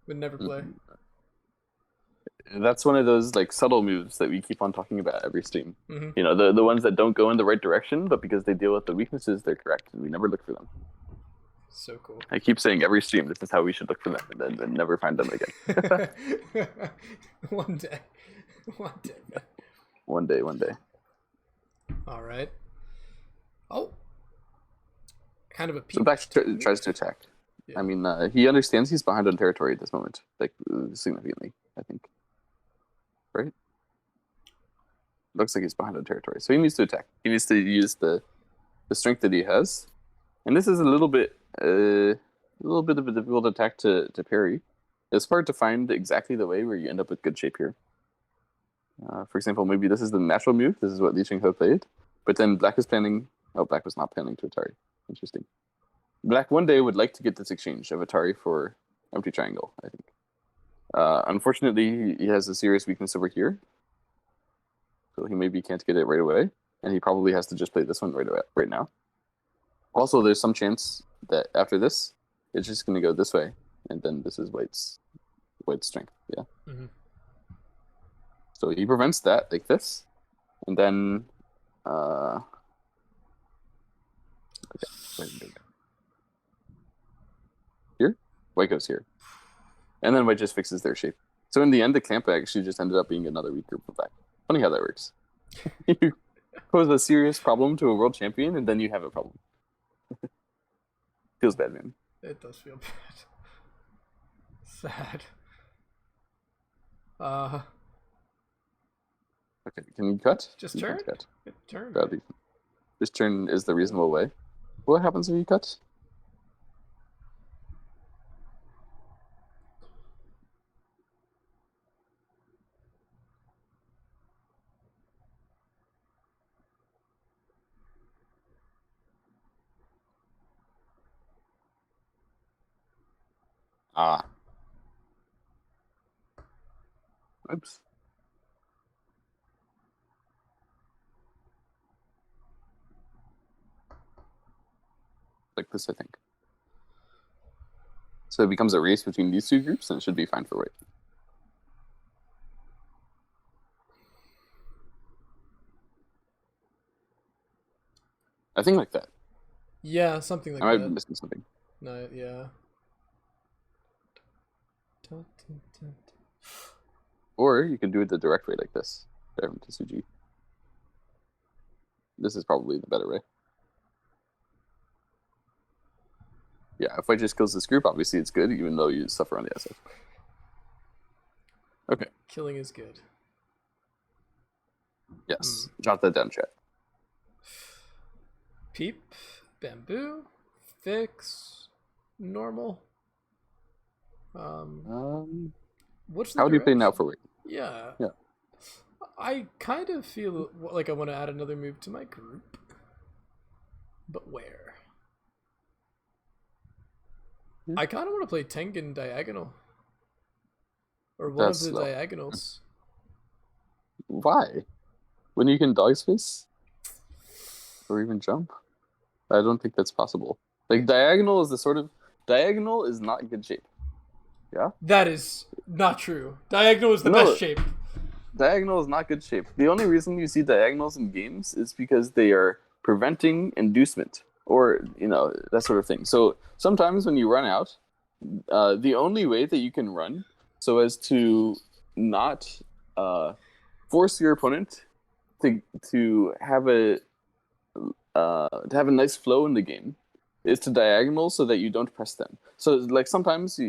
Would never play. That's one of those like subtle moves that we keep on talking about every stream. Mm-hmm. You know, the ones that don't go in the right direction, but because they deal with the weaknesses, they're correct, and we never look for them. So cool. I keep saying every stream, this is how we should look for them, and then never find them again. One day. One day. All right. Oh. kind of a So peep. black tries to attack. Yeah. I mean, he understands he's behind on territory at this moment, like significantly, I think. Right? Looks like he's behind on territory, so he needs to attack. He needs to use the strength that he has, and this is a little bit of a difficult attack to parry. It's hard to find exactly the way where you end up with good shape here. For example, maybe this is the natural move. This is what Lee Changho played, but then black is planning. Oh, black was not planning to Atari. Interesting. Black one day would like to get this exchange of Atari for empty triangle, I think. Unfortunately, he has a serious weakness over here. So he maybe can't get it right away. And he probably has to just play this one right now. Also, there's some chance that after this, it's just going to go this way. And then this is white's strength. Yeah. Mm-hmm. So he prevents that like this. And then... okay. Here? White goes here. And then white just fixes their shape. So in the end, the camp actually just ended up being another weak group of black. Funny how that works. You pose a serious problem to a world champion, and then you have a problem. Feels bad, man. It does feel bad. Sad. Okay, can you cut? Just you turn? Cut. Turn. This turn is the reasonable way. What happens if you cut? Ah. Oops. Like this, I think. So it becomes a race between these two groups, and it should be fine for white. I think like that. Yeah, something like I might that. be missing something. No, yeah. Or you could do it the direct way like this. To Suji. This is probably the better way. Yeah, if white just kills this group, obviously it's good, even though you suffer on the SF. Okay. Killing is good. Yes. Jot that down, chat. Peep, bamboo, fix, normal. What's the How do you play now direction? for white? Yeah. Yeah. I kind of feel like I want to add another move to my group. But where? I kind of want to play Tengen diagonal. Or one That's of the slow. diagonals. Why? When you can dog space? Or even jump? I don't think that's possible. Like, diagonal is not good shape. Yeah? That is not true. Diagonal is the No. best shape. Diagonal is not good shape. The only reason you see diagonals in games is because they are preventing inducement. Or, that sort of thing. So, sometimes when you run out, the only way that you can run so as to not force your opponent to have a nice flow in the game is to diagonal so that you don't press them. So like sometimes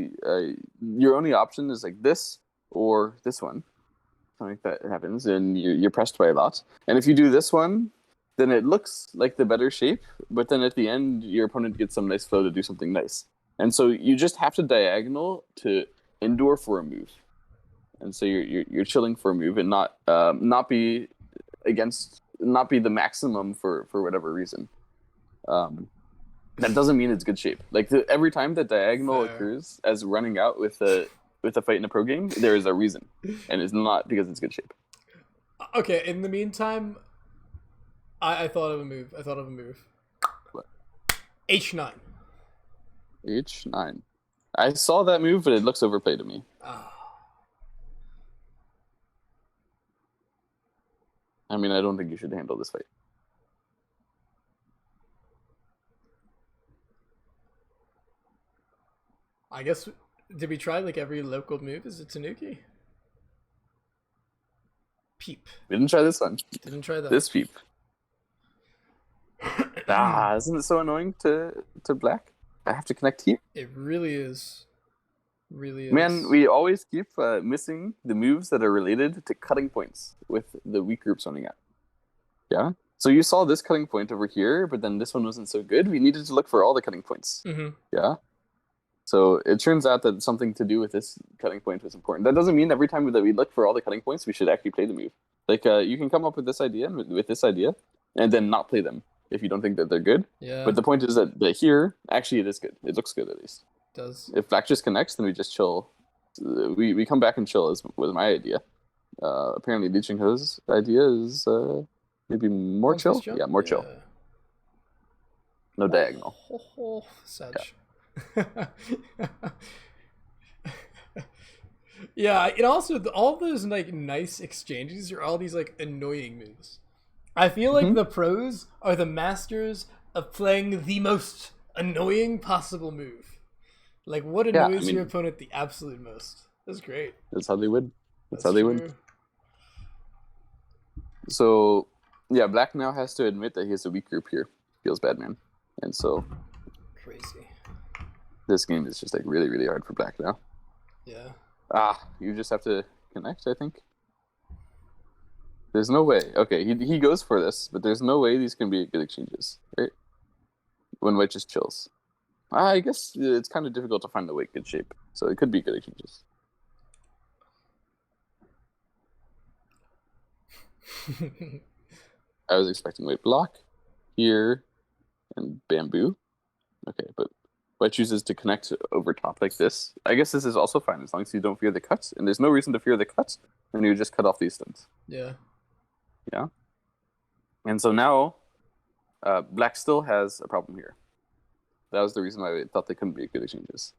your only option is like this or this one. Something like that happens and you're pressed by a lot. And if you do this one, then it looks like the better shape, but then at the end your opponent gets some nice flow to do something nice. And so you just have to diagonal to endure for a move. And so you're chilling for a move and not be the maximum for whatever reason. That doesn't mean it's good shape. Like every time that diagonal occurs as running out with a fight in a pro game, there is a reason, and it's not because it's good shape. Okay. In the meantime, I thought of a move. What? H9. H9. I saw that move, but it looks overplayed to me. I mean, I don't think you should handle this fight. I guess, did we try like every local move? Is it Tanuki? Peep. We didn't try this one. Didn't try that. This peep. Isn't it so annoying to black? I have to connect here. It really is. Really is. Man, we always keep missing the moves that are related to cutting points with the weak group zoning out. Yeah? So you saw this cutting point over here, but then this one wasn't so good. We needed to look for all the cutting points. Yeah? So it turns out that something to do with this cutting point was important. That doesn't mean every time that we look for all the cutting points, we should actually play the move. Like, you can come up with this idea, with this idea, and then not play them if you don't think that they're good. Yeah. But the point is that here, actually, it is good. It looks good, at least. It does. If black just connects, then we just chill. We come back and chill, was my idea. Apparently, Lee Changho's idea is maybe more chill? Yeah, more chill. No diagonal. Such. Yeah, and also all those like nice exchanges are all these like annoying moves. I feel like the pros are the masters of playing the most annoying possible move. Like what annoys your opponent the absolute most. That's great. That's how they win. That's how they win. So yeah, black now has to admit that he has a weak group here. Feels bad, man. And so crazy. This game is just like really, really hard for black now. Yeah. You just have to connect, I think. There's no way. Okay, he goes for this, but there's no way these can be good exchanges, right? When white just chills. I guess it's kind of difficult to find the white good shape, so it could be good exchanges. I was expecting white block here and bamboo. Okay, but white chooses to connect over top like this. I guess this is also fine as long as you don't fear the cuts, and there's no reason to fear the cuts, and you just cut off these things. Yeah. Yeah. And so now, black still has a problem here. That was the reason why I thought they couldn't be good exchanges.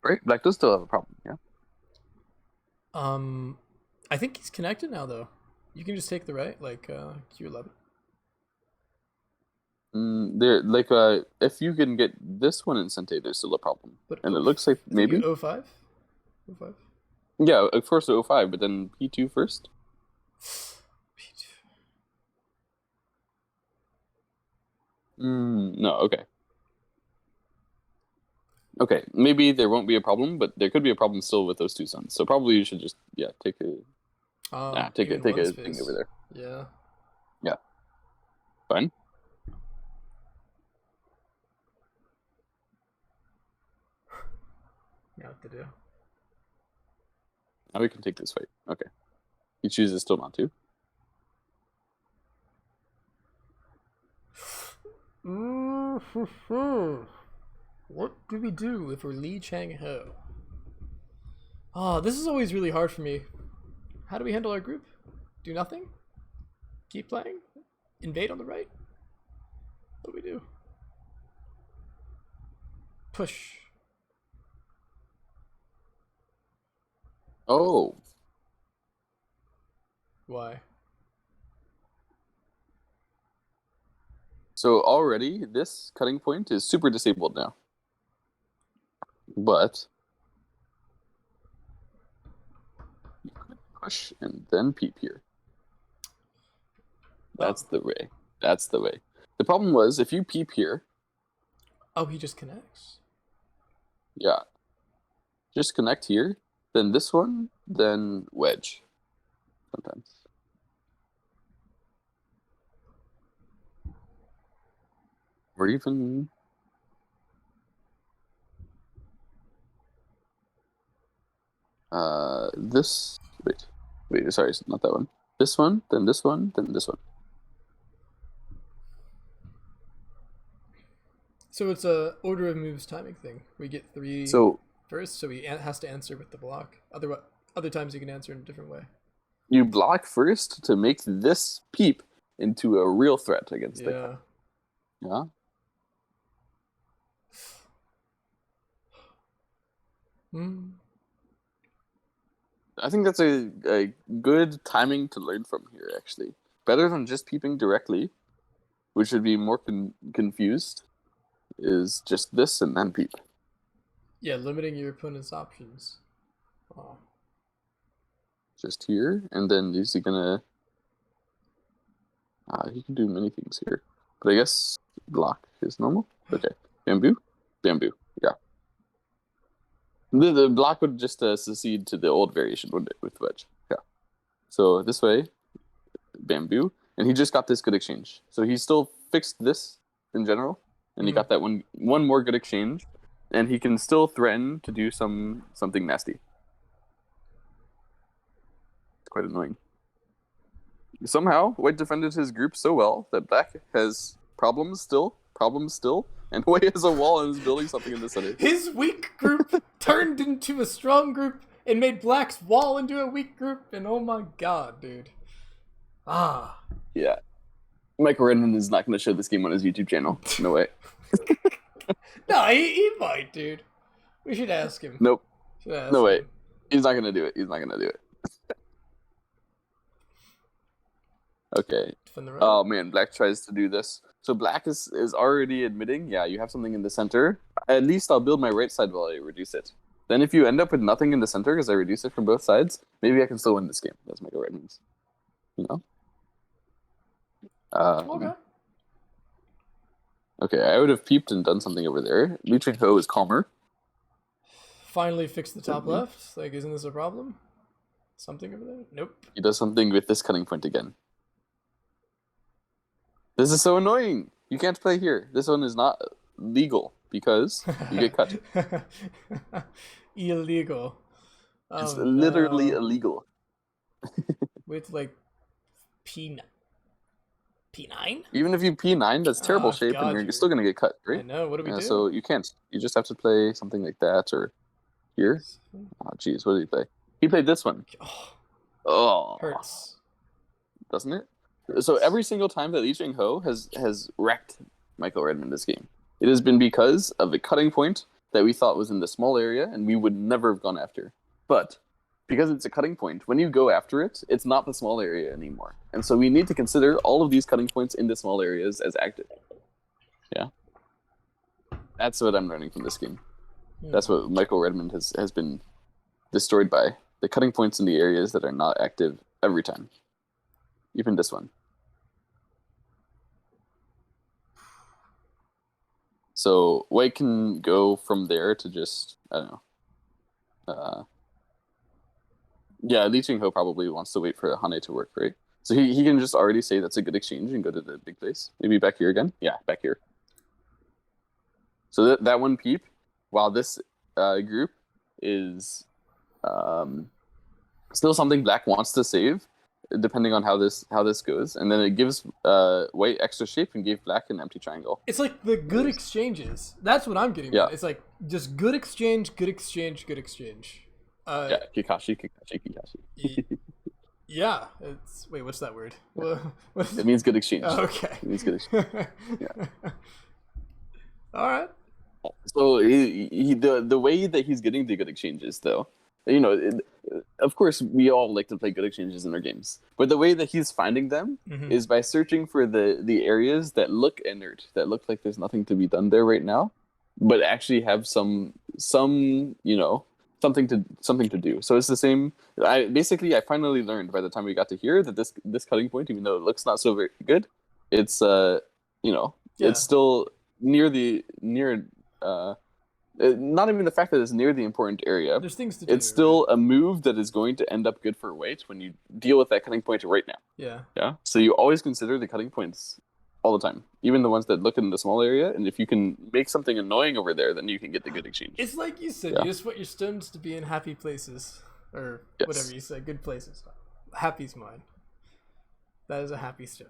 Right? Black does still have a problem, yeah? I think he's connected now, though. You can just take the right, like Q11. If you can get this one in Sente, there's still a problem. But and it looks like maybe 05? 05? Yeah, of course 05, but then P2 first. P2. No, okay. Okay, maybe there won't be a problem, but there could be a problem still with those two suns. So probably you should just take a take a thing over there. Yeah. Yeah. Fine. Yeah, what to do. Now we can take this fight. Okay. He chooses still not to. What do we do if we're Lee Changho? Oh, this is always really hard for me. How do we handle our group? Do nothing? Keep playing? Invade on the right? What do we do? Push. Oh. Why? So already this cutting point is super disabled now. But you could push and then peep here. That's the way. That's the way. The problem was if you peep here. Oh, he just connects. Yeah. Just connect here, then this one, then wedge. Sometimes. Or even this. Wait, sorry, not that one. This one, then this one, then this one. So it's a order of moves timing thing. We get 3 first, so he has to answer with the block. Other times you can answer in a different way. You block first to make this peep into a real threat against the cut. Yeah. I think that's a good timing to learn from here, actually. Better than just peeping directly, which would be more confused, is just this and then peep. Yeah, limiting your opponent's options. Oh. Just here, and then is he gonna... He can do many things here. But I guess block is normal. Okay. Bamboo? Bamboo. Yeah. The block would just succeed to the old variation, wouldn't it, with wedge? Yeah. So this way, bamboo. And he just got this good exchange. So he still fixed this in general. And he got that one more good exchange. And he can still threaten to do something nasty. It's quite annoying. Somehow, white defended his group so well that black has problems still, and white has a wall and is building something in the center. His weak group turned into a strong group and made black's wall into a weak group, and oh my god, dude. Yeah. Michael Redmond is not going to show this game on his YouTube channel. No way. No, he might, dude. We should ask him. Nope. No way. Him. He's not going to do it. Okay. Oh man, black tries to do this. So black is already admitting, yeah, you have something in the center. At least I'll build my right side while I reduce it. Then if you end up with nothing in the center because I reduce it from both sides, maybe I can still win this game. That's Michael Redmond's. You know? Okay. Okay, I would have peeped and done something over there. Lee Changho is calmer. Finally fixed the top left. Like, isn't this a problem? Something over there? Nope. He does something with this cutting point again. This is so annoying. You can't play here. This one is not legal because you get cut. Illegal. It's literally illegal. With like P9? Even if you P9, that's terrible shape, God, and you're still gonna get cut, right? I know. What do we do? So you can't. You just have to play something like that or here. Oh, jeez, what did he play? He played this one. Oh, hurts, doesn't it? So every single time that Lee Changho has wrecked Michael Redmond this game, it has been because of a cutting point that we thought was in the small area, and we would never have gone after. But because it's a cutting point, when you go after it, it's not the small area anymore. And so we need to consider all of these cutting points in the small areas as active. Yeah. That's what I'm learning from this game. That's what Michael Redmond has been destroyed by. The cutting points in the areas that are not active every time. Even this one. So white can go from there to just, I don't know. Yeah, Lee Changho probably wants to wait for Hane to work, right? So he can just already say that's a good exchange and go to the big place. Maybe back here again? Yeah, back here. So that one peep, while this group is still something black wants to save, depending on how this goes. And then it gives white extra shape and gave black an empty triangle. It's like the good exchanges. That's what I'm getting at. It's like just good exchange, good exchange, good exchange. Yeah, Kikashi. Yeah, it's wait. What's that word? It means good exchange. Oh, okay. It means good exchange. Yeah. All right. So the way that he's getting the good exchanges, though, you know, of course we all like to play good exchanges in our games, but the way that he's finding them is by searching for the areas that look inert, that look like there's nothing to be done there right now, but actually have some you know. Something to do. So it's the same. I finally learned by the time we got to here that this cutting point, even though it looks not so very good, it's it's still near not even the fact that it's near the important area. There's things to do. It's still a move that is going to end up good for white when you deal with that cutting point right now. Yeah. Yeah. So you always consider the cutting points all the time, even the ones that look in the small area. And if you can make something annoying over there, then you can get the good exchange. It's like you said, you just want your stones to be in happy places, or whatever you said, good places. Happy's mine. That is a happy stone.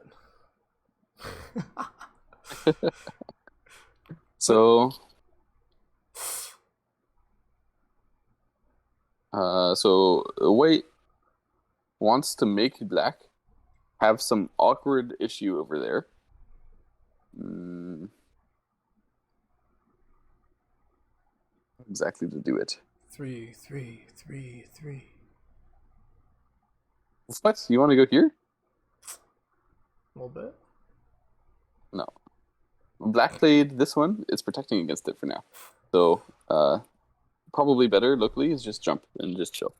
So white wants to make black have some awkward issue over there. Exactly to do it. 3, 3, 3, 3. What? You want to go here? A little bit. No. Black played this one. It's protecting against it for now. So probably better locally is just jump and just chill.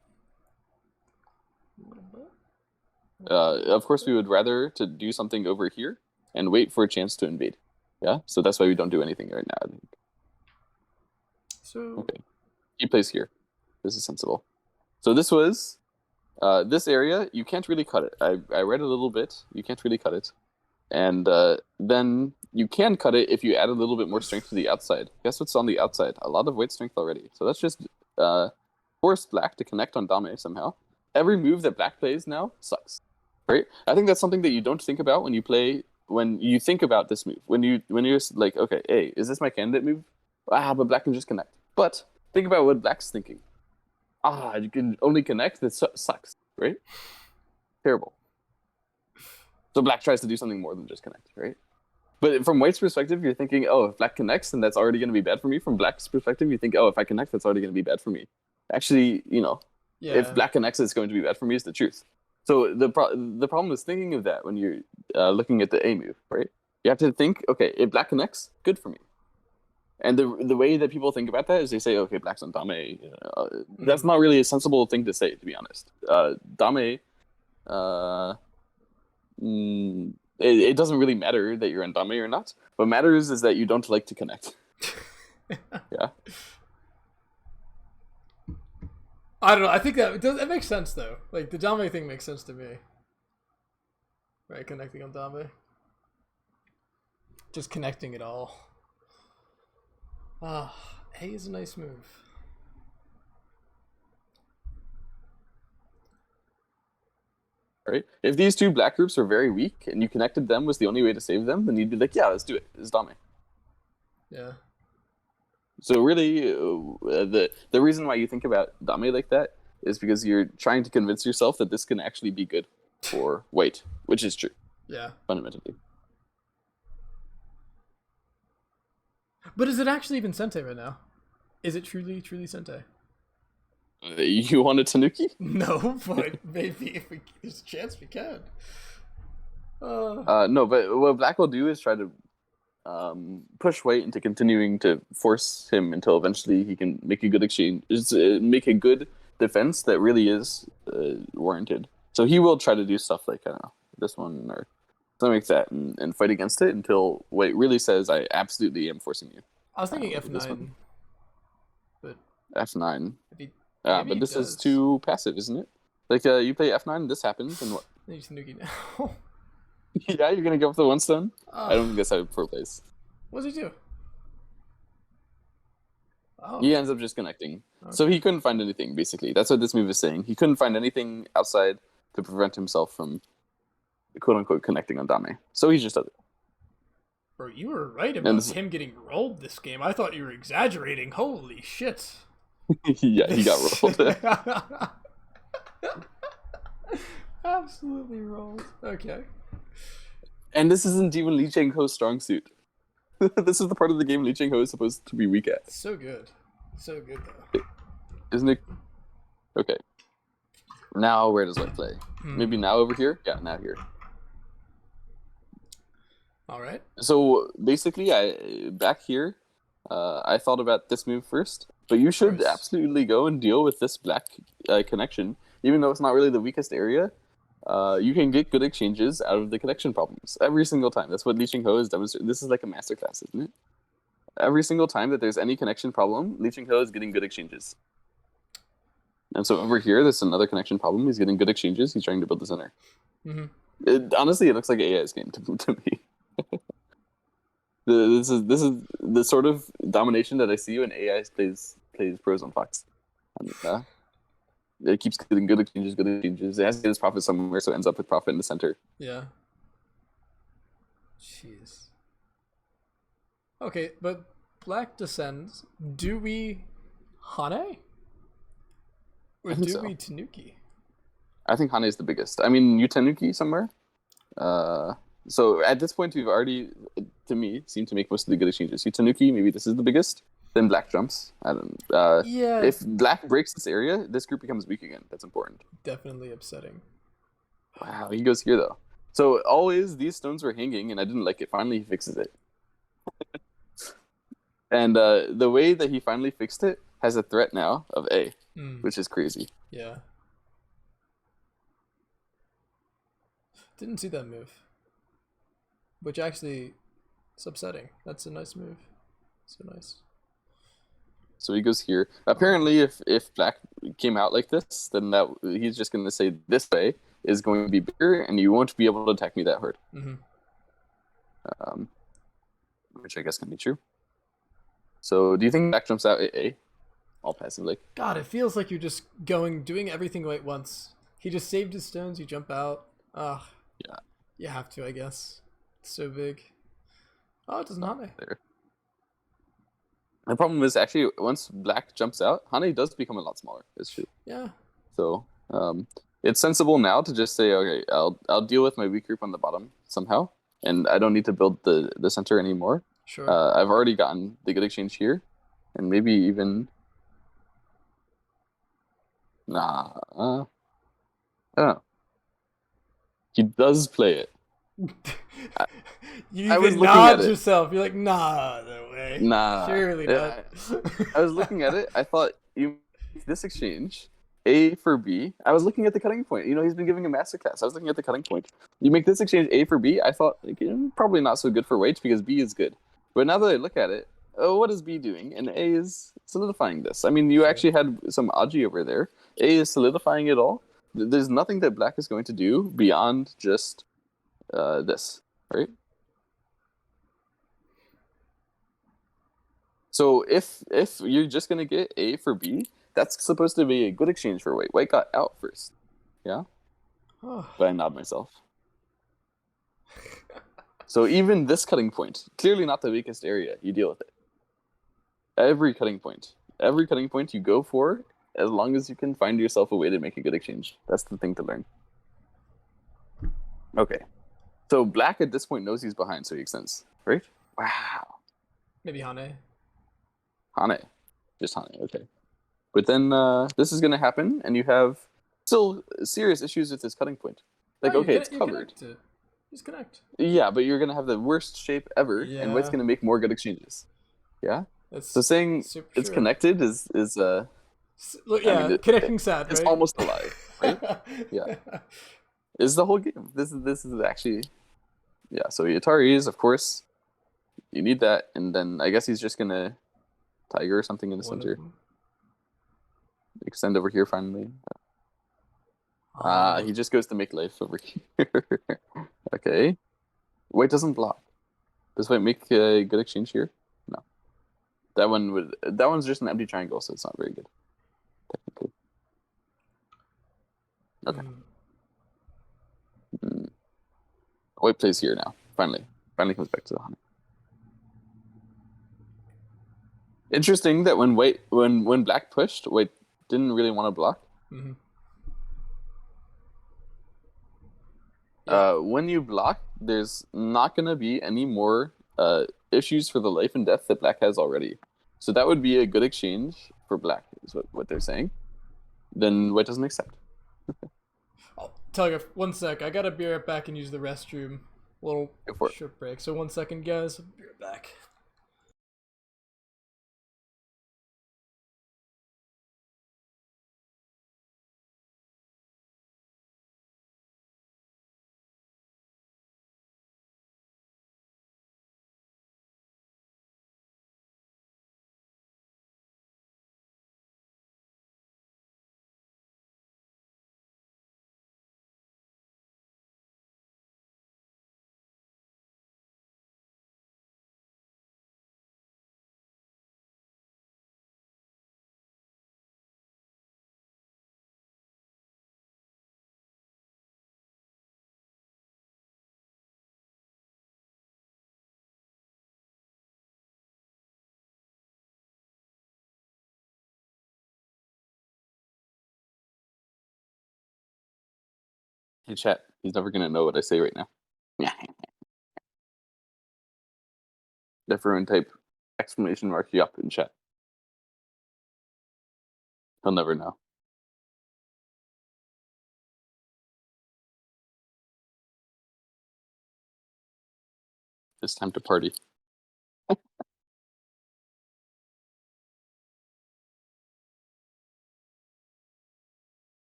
A little bit. Of course, we would rather to do something over here and wait for a chance to invade. Yeah, so that's why we don't do anything right now. I think. So Okay, he plays here. This is sensible. So this was this area. You can't really cut it. I read a little bit. You can't really cut it, and then you can cut it if you add a little bit more strength to the outside. Guess what's on the outside? A lot of weight strength already. So that's just force black to connect on Dame somehow. Every move that black plays now sucks. Right? I think that's something that you don't think about when you play. When you think about this move, when you're like, okay, hey, is this my candidate move? But black can just connect. But think about what black's thinking. You can only connect. That sucks, right? Terrible. So black tries to do something more than just connect, right? But from white's perspective, you're thinking, oh, if black connects, then that's already going to be bad for me. From black's perspective, you think, oh, if I connect, that's already going to be bad for me. Actually, if black connects, it's going to be bad for me is the truth. So the problem is thinking of that when you're looking at the A move, right? You have to think, okay, if black connects, good for me. And the way that people think about that is they say, okay, black's on Dame. That's not really a sensible thing to say, to be honest. Dame, it doesn't really matter that you're on Dame or not. What matters is that you don't like to connect. Yeah. I don't know. I think that makes sense though. Like the Dame thing makes sense to me. Right, connecting on Dame. Just connecting it all. A is a nice move. Right? If these two black groups are very weak and you connected them was the only way to save them, then you'd be like, yeah, let's do it. It's Dame. Yeah. So really, the reason why you think about Dame like that is because you're trying to convince yourself that this can actually be good for white, which is true. Yeah. Fundamentally. But is it actually even Sente right now? Is it truly Sente? You want a Tanuki? No, but maybe if there's a chance we can. No, but what black will do is try to push white into continuing to force him until eventually he can make a good exchange, make a good defense that really is warranted. So he will try to do stuff like, I don't know, this one or something like that and fight against it until white really says, I absolutely am forcing you. I was thinking F9. But F9. But this is too passive, isn't it? Like, you play F9 and this happens, and what? I need Tanuki now. Yeah, you're gonna go for the one stone? I don't think that's how pro plays. What does he do? Oh. He ends up just connecting. Okay. So he couldn't find anything, basically. That's what this move is saying. He couldn't find anything outside to prevent himself from, quote-unquote, connecting on Dame. So he just does it. Bro, you were right about him getting rolled this game. I thought you were exaggerating. Holy shit. Yeah, he got rolled. Absolutely rolled. Okay. And this isn't even Lee Changho's strong suit. This is the part of the game Lee Changho is supposed to be weak at. So good. So good, though. Isn't it? Okay. Now, where does white play? Maybe now over here? Yeah, now here. All right. So, basically, back here, I thought about this move first. But you should absolutely go and deal with this black connection. Even though it's not really the weakest area, you can get good exchanges out of the connection problems every single time. That's what Lee Changho has demonstrated. This is like a masterclass, isn't it? Every single time that there's any connection problem, Lee Changho is getting good exchanges. And so over here, there's another connection problem. He's getting good exchanges. He's trying to build the center. Mm-hmm. Honestly, it looks like an AI's game to me. This is the sort of domination that I see when AI plays pros on Fox. And, it keeps getting good exchanges. It has to get its profit somewhere, so it ends up with profit in the center. Yeah. Jeez. Okay, but black descends. Do we Hane? Or do we Tanuki? I think Hane is the biggest. I mean, you Tanuki somewhere? So at this point, we've already, to me, seemed to make most of the good exchanges. You Tanuki, maybe this is the biggest. Then black jumps. I don't. Yeah. If black breaks this area, this group becomes weak again. That's important. Definitely upsetting. Wow, he goes here though. So always these stones were hanging, and I didn't like it. Finally, he fixes it. And the way that he finally fixed it has a threat now of A, which is crazy. Yeah. Didn't see that move. Which actually is upsetting. That's a nice move. So nice. So he goes here. Apparently, if black came out like this, then that he's just going to say this way is going to be bigger, and you won't be able to attack me that hard. Mm-hmm. Which I guess can be true. So, do you think black jumps out at A, all passively? God, it feels like you're just doing everything right once. He just saved his stones. You jump out. Ah, Yeah. you have to, I guess. It's so big. Oh, it doesn't hane. There. The problem is actually once black jumps out, Hane does become a lot smaller. It's true. Yeah. So it's sensible now to just say, okay, I'll deal with my weak group on the bottom somehow, and I don't need to build the center anymore. Sure. I've already gotten the good exchange here, and maybe even I don't know. He does play it. You I was even looking nod at it. yourself. You're like, nah, no way. Nah. Surely not. I was looking at it. I thought you this exchange A for B. I was looking at the cutting point. You know, he's been giving a masterclass. I was looking at the cutting point. You make this exchange A for B. I thought like, probably not so good for white because B is good. But now that I look at it, oh, what is B doing? And A is solidifying this. I mean, you actually had some Aji over there. A is solidifying it all. There's nothing that black is going to do beyond just this, right? So if you're just gonna get A for B, that's supposed to be a good exchange for white. White got out first, yeah. Oh. But I nod myself. So even this cutting point, clearly not the weakest area. You deal with it. Every cutting point you go for, as long as you can find yourself a way to make a good exchange. That's the thing to learn. Okay. So black at this point knows he's behind, so he extends, right? Wow. Maybe hane. Hane. Just Hane, okay. But then this is going to happen, and you have still serious issues with this cutting point. Like, okay, it's covered. Just connect. Yeah, but you're going to have the worst shape ever, and white's going to make more good exchanges. Yeah? So saying it's connected is Look, yeah, I mean, connecting sad, it's right? almost a lie, right? Yeah. It's the whole game. This is actually... Yeah, so Yataris, of course, you need that, and then I guess he's just going to Tiger or something in the center. Extend over here finally. He just goes to make life over here. Okay. White doesn't block. Does white make a good exchange here? No. That one's just an empty triangle, so it's not very good. Technically. Okay. White plays here now. Finally comes back to the honey. Interesting that when black pushed, white didn't really want to block. Mm-hmm. Yeah. When you block, there's not going to be any more issues for the life and death that black has already. So that would be a good exchange for black, is what they're saying. Then white doesn't accept. I'll tell you, 1 sec. I gotta be right back and use the restroom. A little short break. So 1 second, guys. I'll be right back. Hey, chat. He's never going to know what I say right now. Everyone type exclamation mark yup in chat. He'll never know. It's time to party.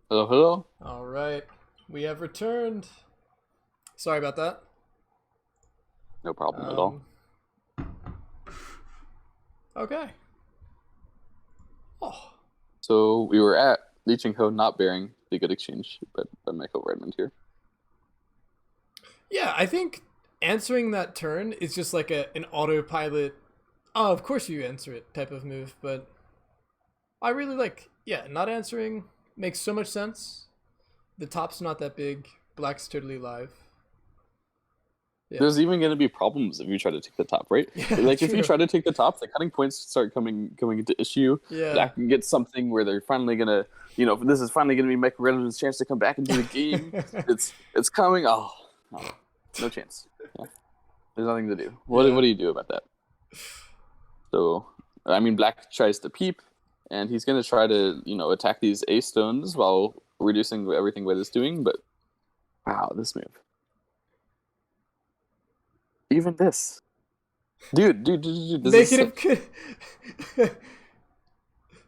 Hello, hello. All right, we have returned. Sorry about that. No problem at all. Okay. Oh. So we were at Lee Changho not bearing the good exchange, but Michael Redmond here. Yeah, I think answering that turn is just like an autopilot. Oh, of course you answer it type of move, but I really like, yeah, not answering makes so much sense. The top's not that big. Black's totally live. Yeah. There's even going to be problems if you try to take the top, right? Yeah, Like if you true. try to take the top, the cutting points start coming into issue. Yeah. Black can get something where they're finally gonna, this is finally gonna be Michael Redmond's chance to come back into the game. it's coming. Oh, no chance. Yeah. There's nothing to do. What do you do about that? So, I mean, Black tries to peep, and he's gonna try to attack these A stones while reducing everything White is doing. But wow, this move. Even this. Dude, this Negative.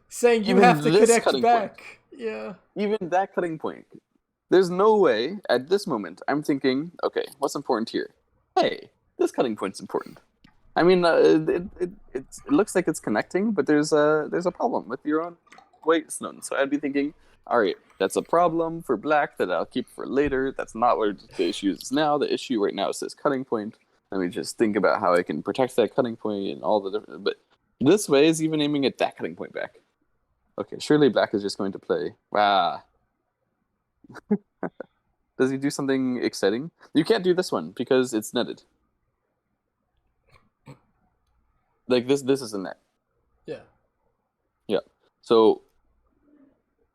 Saying you even have to connect back. Point. Yeah. Even that cutting point. There's no way at this moment I'm thinking, okay, what's important here? Hey, this cutting point's important. I mean, it looks like it's connecting, but there's a problem with your own White stone. So I'd be thinking, all right, that's a problem for Black that I'll keep for later. That's not where the issue is now. The issue right now is this cutting point. Let me just think about how I can protect that cutting point and all the different. But this way is even aiming at that cutting point back. Okay, surely Black is just going to play. Wow. Does he do something exciting? You can't do this one because it's netted. Like this is a net. Yeah. Yeah. So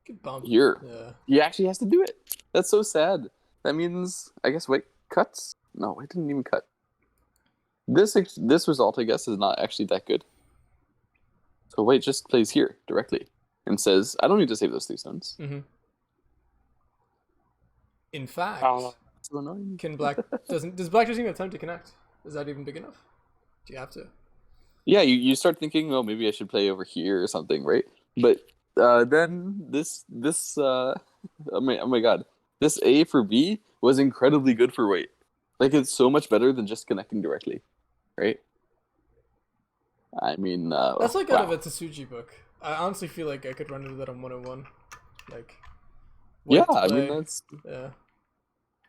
good bump. Here, yeah, he actually has to do it. That's so sad. That means I guess White cuts. No, White didn't even cut. This result, I guess, is not actually that good. So White just plays here directly and says, "I don't need to save those 3 stones." Mm-hmm. In fact, so annoying. Does Black doesn't even have time to connect? Is that even big enough? Do you have to? Yeah, you start thinking, oh, maybe I should play over here or something, right? But then this oh my god, this A for B was incredibly good for White. Like it's so much better than just connecting directly, right? I mean, that's like out of a Tsuji book. I honestly feel like I could run into that on 101. Like, yeah, I mean that's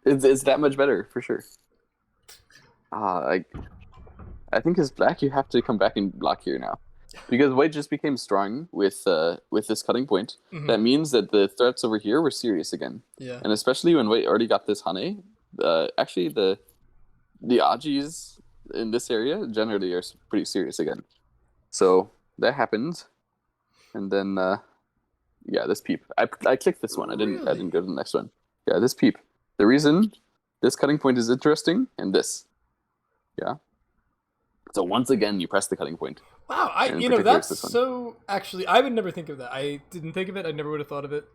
it's that much better for sure. I think as Black, you have to come back and block here now, because White just became strong with this cutting point. Mm-hmm. That means that the threats over here were serious again. Yeah, and especially when White already got this Hane, actually the Ajis in this area generally are pretty serious again. So that happened, and then this peep. I clicked this one. I didn't go to the next one. Yeah, this peep. The reason this cutting point is interesting, and this. Yeah. So once again, you press the cutting point. Wow, that's so. Actually, I would never think of that. I didn't think of it. I never would have thought of it.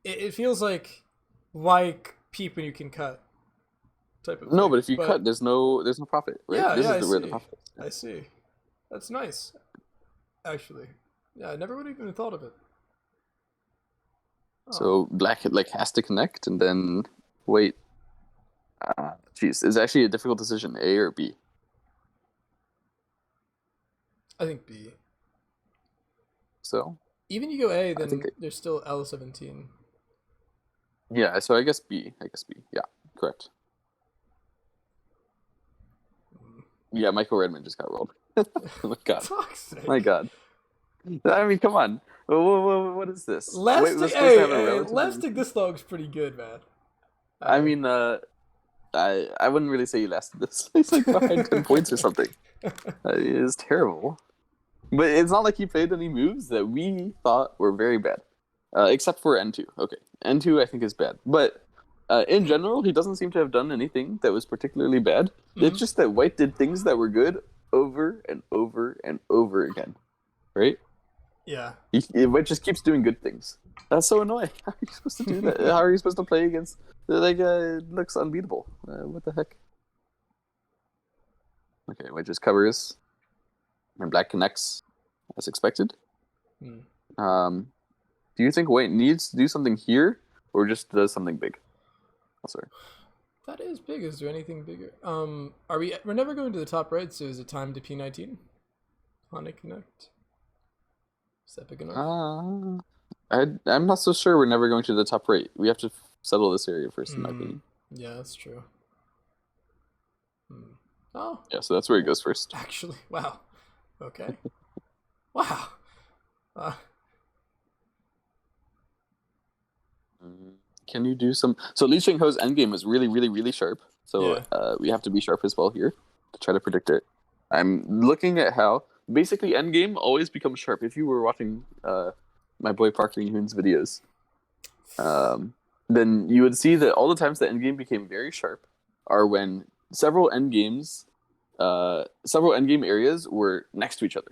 It feels like why peep when you can cut. Type of no, thing. But if you cut, there's no profit. Right? Yeah, this is where the profit is. I see. That's nice. Actually, yeah, I never would have even thought of it. Oh. So Black has to connect, and then White. Jeez, it's actually a difficult decision: A or B. I think B. So even you go A, then there's still L17. Yeah, so I guess B. Yeah, correct. Yeah, Michael Redmond just got rolled. Oh my god. Toxic. My god. I mean, come on. What is this? Lasting this dog's pretty good, man. I mean, I wouldn't really say he lasted this. He's like behind 10 points or something. It is terrible. But it's not like he played any moves that we thought were very bad. Except for N2. Okay. N2 I think is bad. But in general, he doesn't seem to have done anything that was particularly bad. Mm-hmm. It's just that White did things that were good over and over and over again. Right? Yeah. White just keeps doing good things. That's so annoying. How are you supposed to do that? How are you supposed to play against... it looks unbeatable. What the heck? Okay, White just covers. And Black connects as expected. Do you think White needs to do something here? or just does something big. Oh, sorry. That is big. Is there anything bigger? We're never going to the top right, so is it time to P19? Hana Connect. Is that big enough? I'm not so sure we're never going to the top right. We have to settle this area first, in my opinion. Yeah, that's true. Oh. Yeah, so that's where he goes first. Actually, wow. Okay. Wow. Can you do some... So Lee Changho's endgame is really, really, really sharp. So we have to be sharp as well here to try to predict it. I'm looking at how... Basically, endgame always becomes sharp. If you were watching my boy Park Ling-hoon's videos, then you would see that all the times that endgame became very sharp are when several endgame areas were next to each other.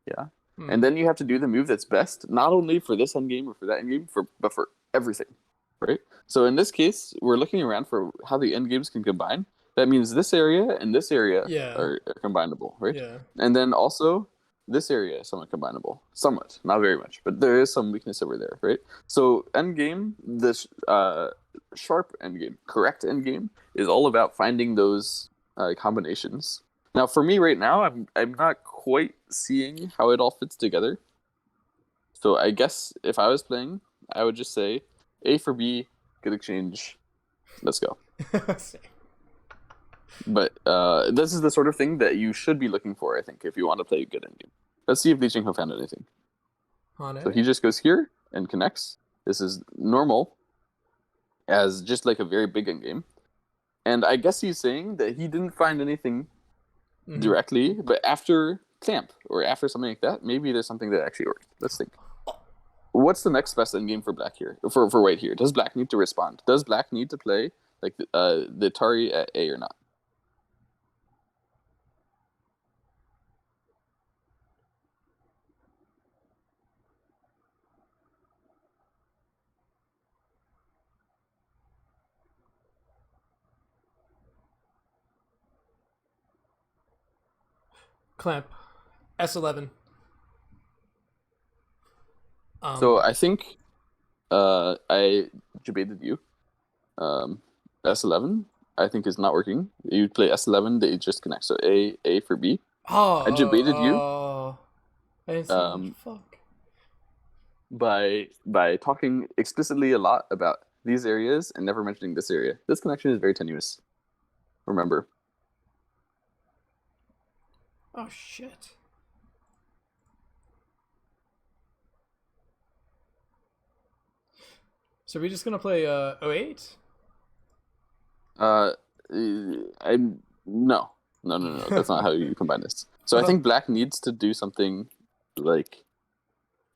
Yeah. And then you have to do the move that's best, not only for this endgame or for that endgame, but for everything, right? So in this case, we're looking around for how the endgames can combine. That means this area and this area are combinable, right? Yeah. And then also this area is somewhat combinable. Somewhat, not very much, but there is some weakness over there, right? So endgame, this sharp endgame, correct endgame, is all about finding those combinations. Now, for me right now, I'm not quite seeing how it all fits together. So I guess if I was playing, I would just say A for B, good exchange, let's go. But this is the sort of thing that you should be looking for, I think, if you want to play a good endgame. Let's see if Lee Changho found anything. So he just goes here and connects. This is normal as just like a very big endgame. And I guess he's saying that he didn't find anything directly, but after clamp or after something like that, maybe there's something that actually worked. Let's think. What's the next best endgame for black here? For white here? Does black need to respond? Does black need to play like the Atari at A or not? Clamp. S11. So I think I debated you. S11 I think is not working. You play S11, they just connect. So A for B. I debated you. I didn't see fuck. By talking explicitly a lot about these areas and never mentioning this area. This connection is very tenuous. Remember. Oh shit. So are we just gonna play 08? No. That's not how you combine this. So I think black needs to do something like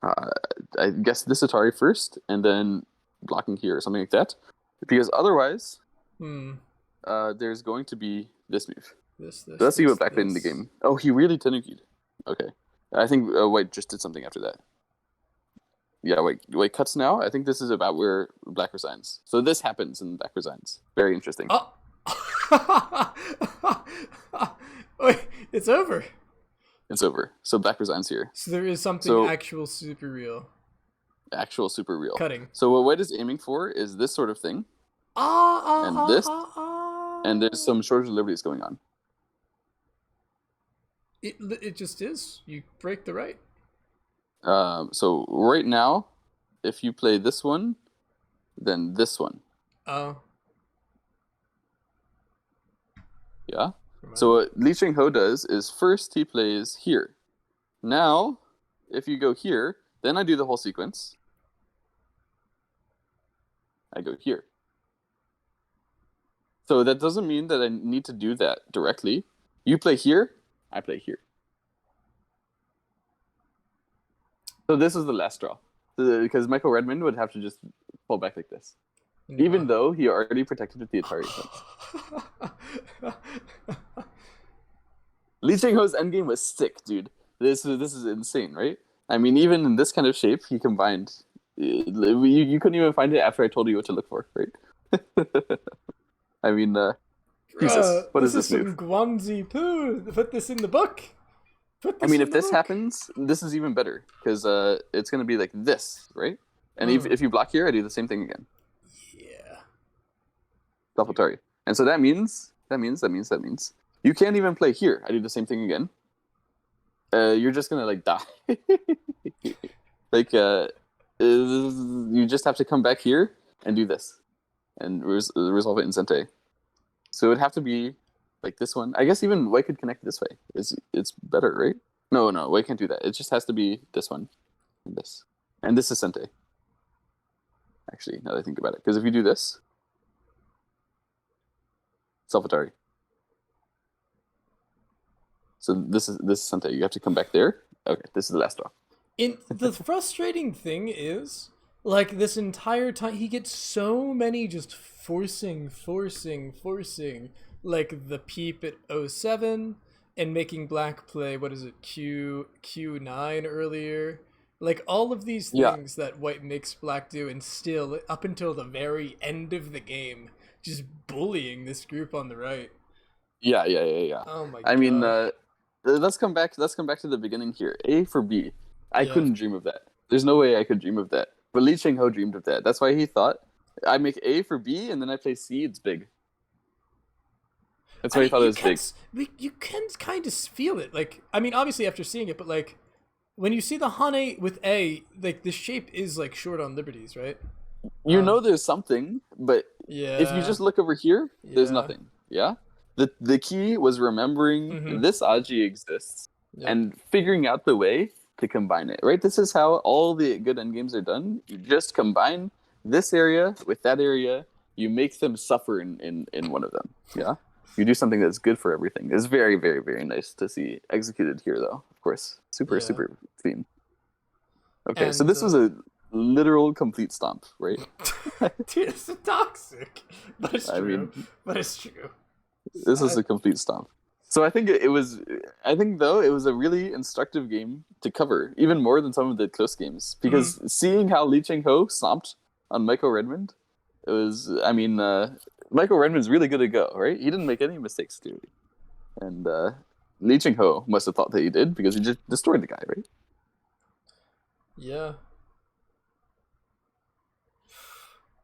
I guess this Atari first, and then blocking here or something like that, because otherwise, there's going to be this move. Let's see what black played in the game. Oh, he really tenukied. Okay, I think white just did something after that. Yeah, white cuts now. I think this is about where black resigns. So this happens and black resigns. Very interesting. Oh. Wait, it's over. It's over. So black resigns here. So there is something actual super real. Actual super real. Cutting. So what white is aiming for is this sort of thing. And this. And there's some short deliveries going on. It just is. You break the right. So right now, if you play this one, then this one. Oh. Yeah. So what Lee Changho does is first he plays here. Now, if you go here, then I do the whole sequence. I go here. So that doesn't mean that I need to do that directly. You play here, I play here. So this is the last straw. Because Michael Redmond would have to just fall back like this. No. Even though he already protected with the Atari sense. Lee Changho's endgame was sick, dude. This is insane, right? I mean, even in this kind of shape, he combined. You couldn't even find it after I told you what to look for, right? I mean, Jesus, what is this move? Guanzi poo. Put this in the book. I mean, if this happens, this is even better because it's going to be like this, right? And if you block here, I do the same thing again. Yeah. Salvatore. And so that means you can't even play here. I do the same thing again. You're just gonna like die. Like you just have to come back here and do this, and resolve it in Sente. So it would have to be like this one. I guess even white could connect this way. It's better, right? No, white can't do that. It just has to be this one, and this is Sente. Actually, now that I think about it, because if you do this, Salvatore. So this is Sente. You have to come back there. Okay, this is the last draw. The frustrating thing is, like, this entire time he gets so many just forcing, like the peep at 07 and making black play, what is it, Q9 earlier. Like, all of these things that white makes black do, and still, up until the very end of the game, just bullying this group on the right. Yeah. Oh my god. I mean, let's come back to the beginning here. A for B. I couldn't dream of that. There's no way I could dream of that. But Lee Changho dreamed of that. That's why he thought, I make A for B, and then I play C, it's big. That's why he thought it was big. You can kind of feel it. Like, I mean, obviously after seeing it, but like, when you see the Hane with A, like, the shape is like short on liberties, right? You know there's something, but if you just look over here, there's nothing. Yeah? The key was remembering this Aji exists and figuring out the way to combine it, right? This is how all the good endgames are done. You just combine this area with that area. You make them suffer in one of them. Yeah? You do something that's good for everything. It's very, very, very nice to see executed here, though. Of course. Super clean. Okay, and, so this was a literal complete stomp, right? Dude, it's so toxic. But it's true. This is a complete stomp. So I think it was a really instructive game to cover, even more than some of the close games. Because seeing how Lee Changho stomped on Michael Redmond, it was, I mean, Michael Redmond's really good at Go, right? He didn't make any mistakes, clearly. And Lee Changho must have thought that he did, because he just destroyed the guy, right? Yeah.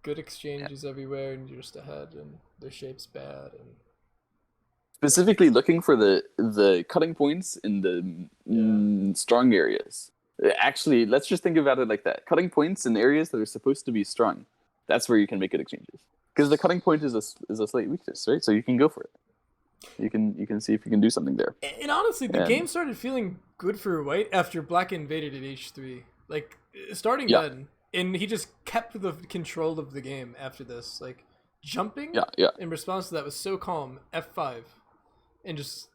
Good exchanges everywhere, and you're just ahead, and their shape's bad, and specifically looking for the cutting points in the strong areas. Actually, let's just think about it like that. Cutting points in areas that are supposed to be strong. That's where you can make good exchanges. Because the cutting point is a slight weakness, right? So you can go for it. You can see if you can do something there. And honestly, the game started feeling good for white after black invaded at h3. Like, starting then. And he just kept the control of the game after this. Like, jumping in response to that was so calm. F5. And just,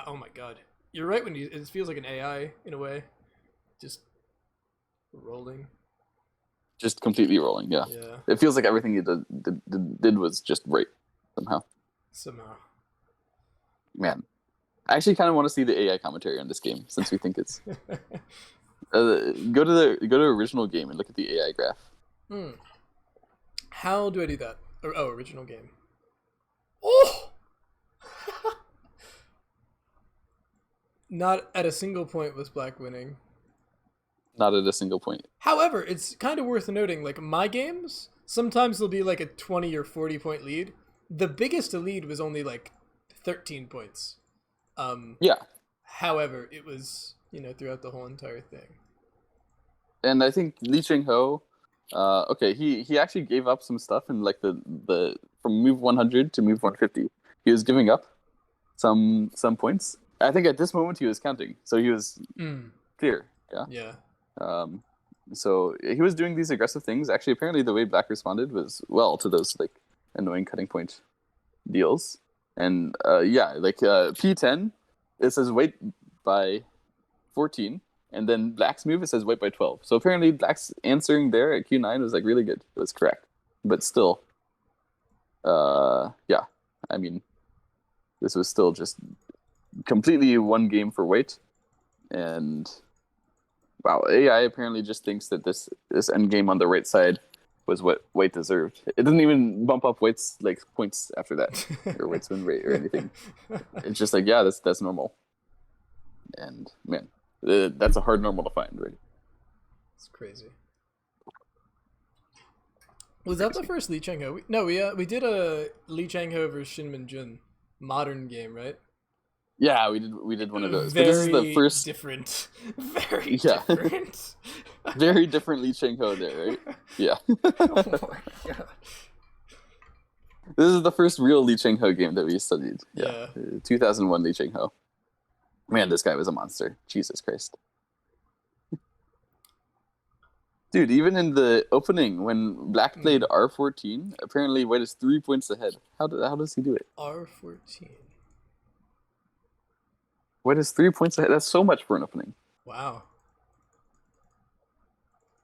oh my god. You're right when it feels like an AI in a way. Just rolling. Just completely rolling, yeah. It feels like everything he did was just right, somehow. Man. I actually kind of want to see the AI commentary on this game, since we think it's... go to the original game and look at the AI graph. How do I do that? Original game. Oh! Not at a single point was black winning. Not at a single point. However, it's kind of worth noting, like, my games, sometimes there'll be like a 20 or 40 point lead. The biggest lead was only like 13 points. However, it was, throughout the whole entire thing. And I think Lee Changho, he actually gave up some stuff in like the from move 100 to move 150. He was giving up some points. I think at this moment he was counting, so he was clear. Yeah. So he was doing these aggressive things. Actually, apparently the way black responded was well to those like annoying cutting point deals. And P10, it says white by 14, and then black's move, it says white by 12. So apparently black's answering there at Q9 was like really good. It was correct. But still, I mean, this was still just completely one game for white. And wow, AI apparently just thinks that this end game on the right side was what white deserved. It didn't even bump up white's like points after that, or white's win rate or anything. It's just like, yeah, that's normal. And man, that's a hard normal to find, right? It's crazy. Was that the first Lee Changho? No, we did a Lee Changho versus Shin Min-jun modern game, right? Yeah, we did one of those. But this is the Very first. different. Very Yeah, different. very different Lee Changho there, right? Yeah. Oh my god. This is the first real Lee Changho game that we studied. Yeah. 2001 Lee Changho. Man, this guy was a monster. Jesus Christ. Dude, even in the opening, when Black played R14, apparently White is 3 points ahead. How does he do it? R14. White is 3 points ahead. That's so much for an opening. Wow.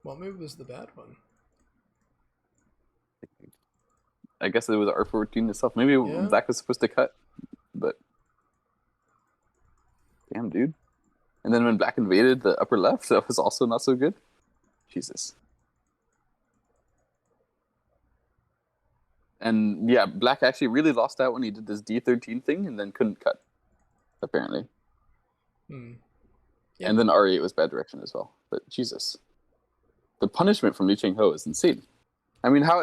What move was the bad one? I guess it was R14 itself. Maybe Black was supposed to cut, but damn, dude. And then when Black invaded the upper left, that was also not so good. Jesus. And yeah, Black actually really lost out when he did this D13 thing and then couldn't cut, apparently. Yep. And then R8 was bad direction as well. But Jesus. The punishment from Lee Changho is insane. I mean, how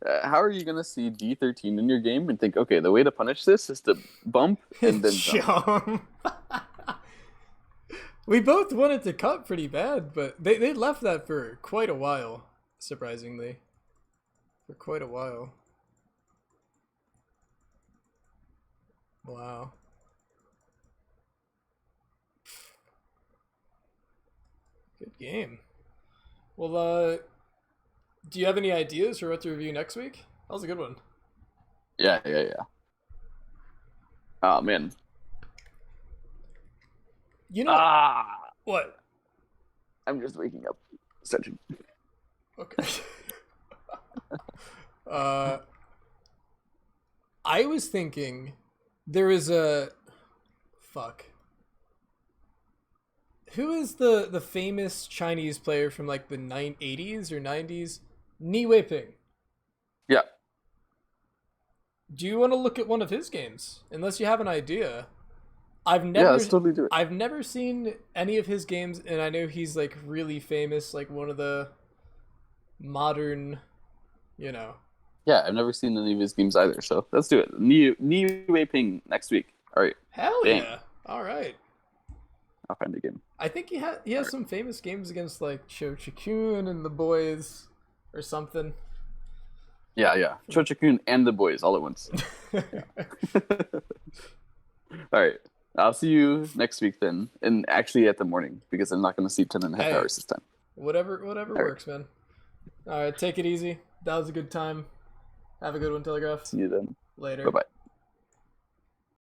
are you going to see D13 in your game and think, okay, the way to punish this is to bump and then jump? We both wanted to cut pretty bad, but they left that for quite a while, surprisingly. For quite a while. Wow. Good game. Well, do you have any ideas for what to review next week? That was a good one. Yeah. Oh, man. You know what? I'm just waking up. Stretching. Okay. I was thinking there is a who is the famous Chinese player from like the 80s or 90s? Ni Weiping. Yeah. Do you want to look at one of his games? Unless you have an idea. Let's totally do it. I've never seen any of his games, and I know he's like really famous, like one of the modern, Yeah, I've never seen any of his games either, so let's do it. Ni Weiping next week. All right. Hell Dang. yeah! All right. I'll find a game. I think he has some famous games against like Cho Chikun and the boys, or something. Yeah. Cho Chikun and the boys all at once. All right. I'll see you next week then, and actually at the morning, because I'm not going to sleep 10 and a half hours this time. Whatever works, man. All right, take it easy. That was a good time. Have a good one, Telegraph. See you then. Later. Bye-bye.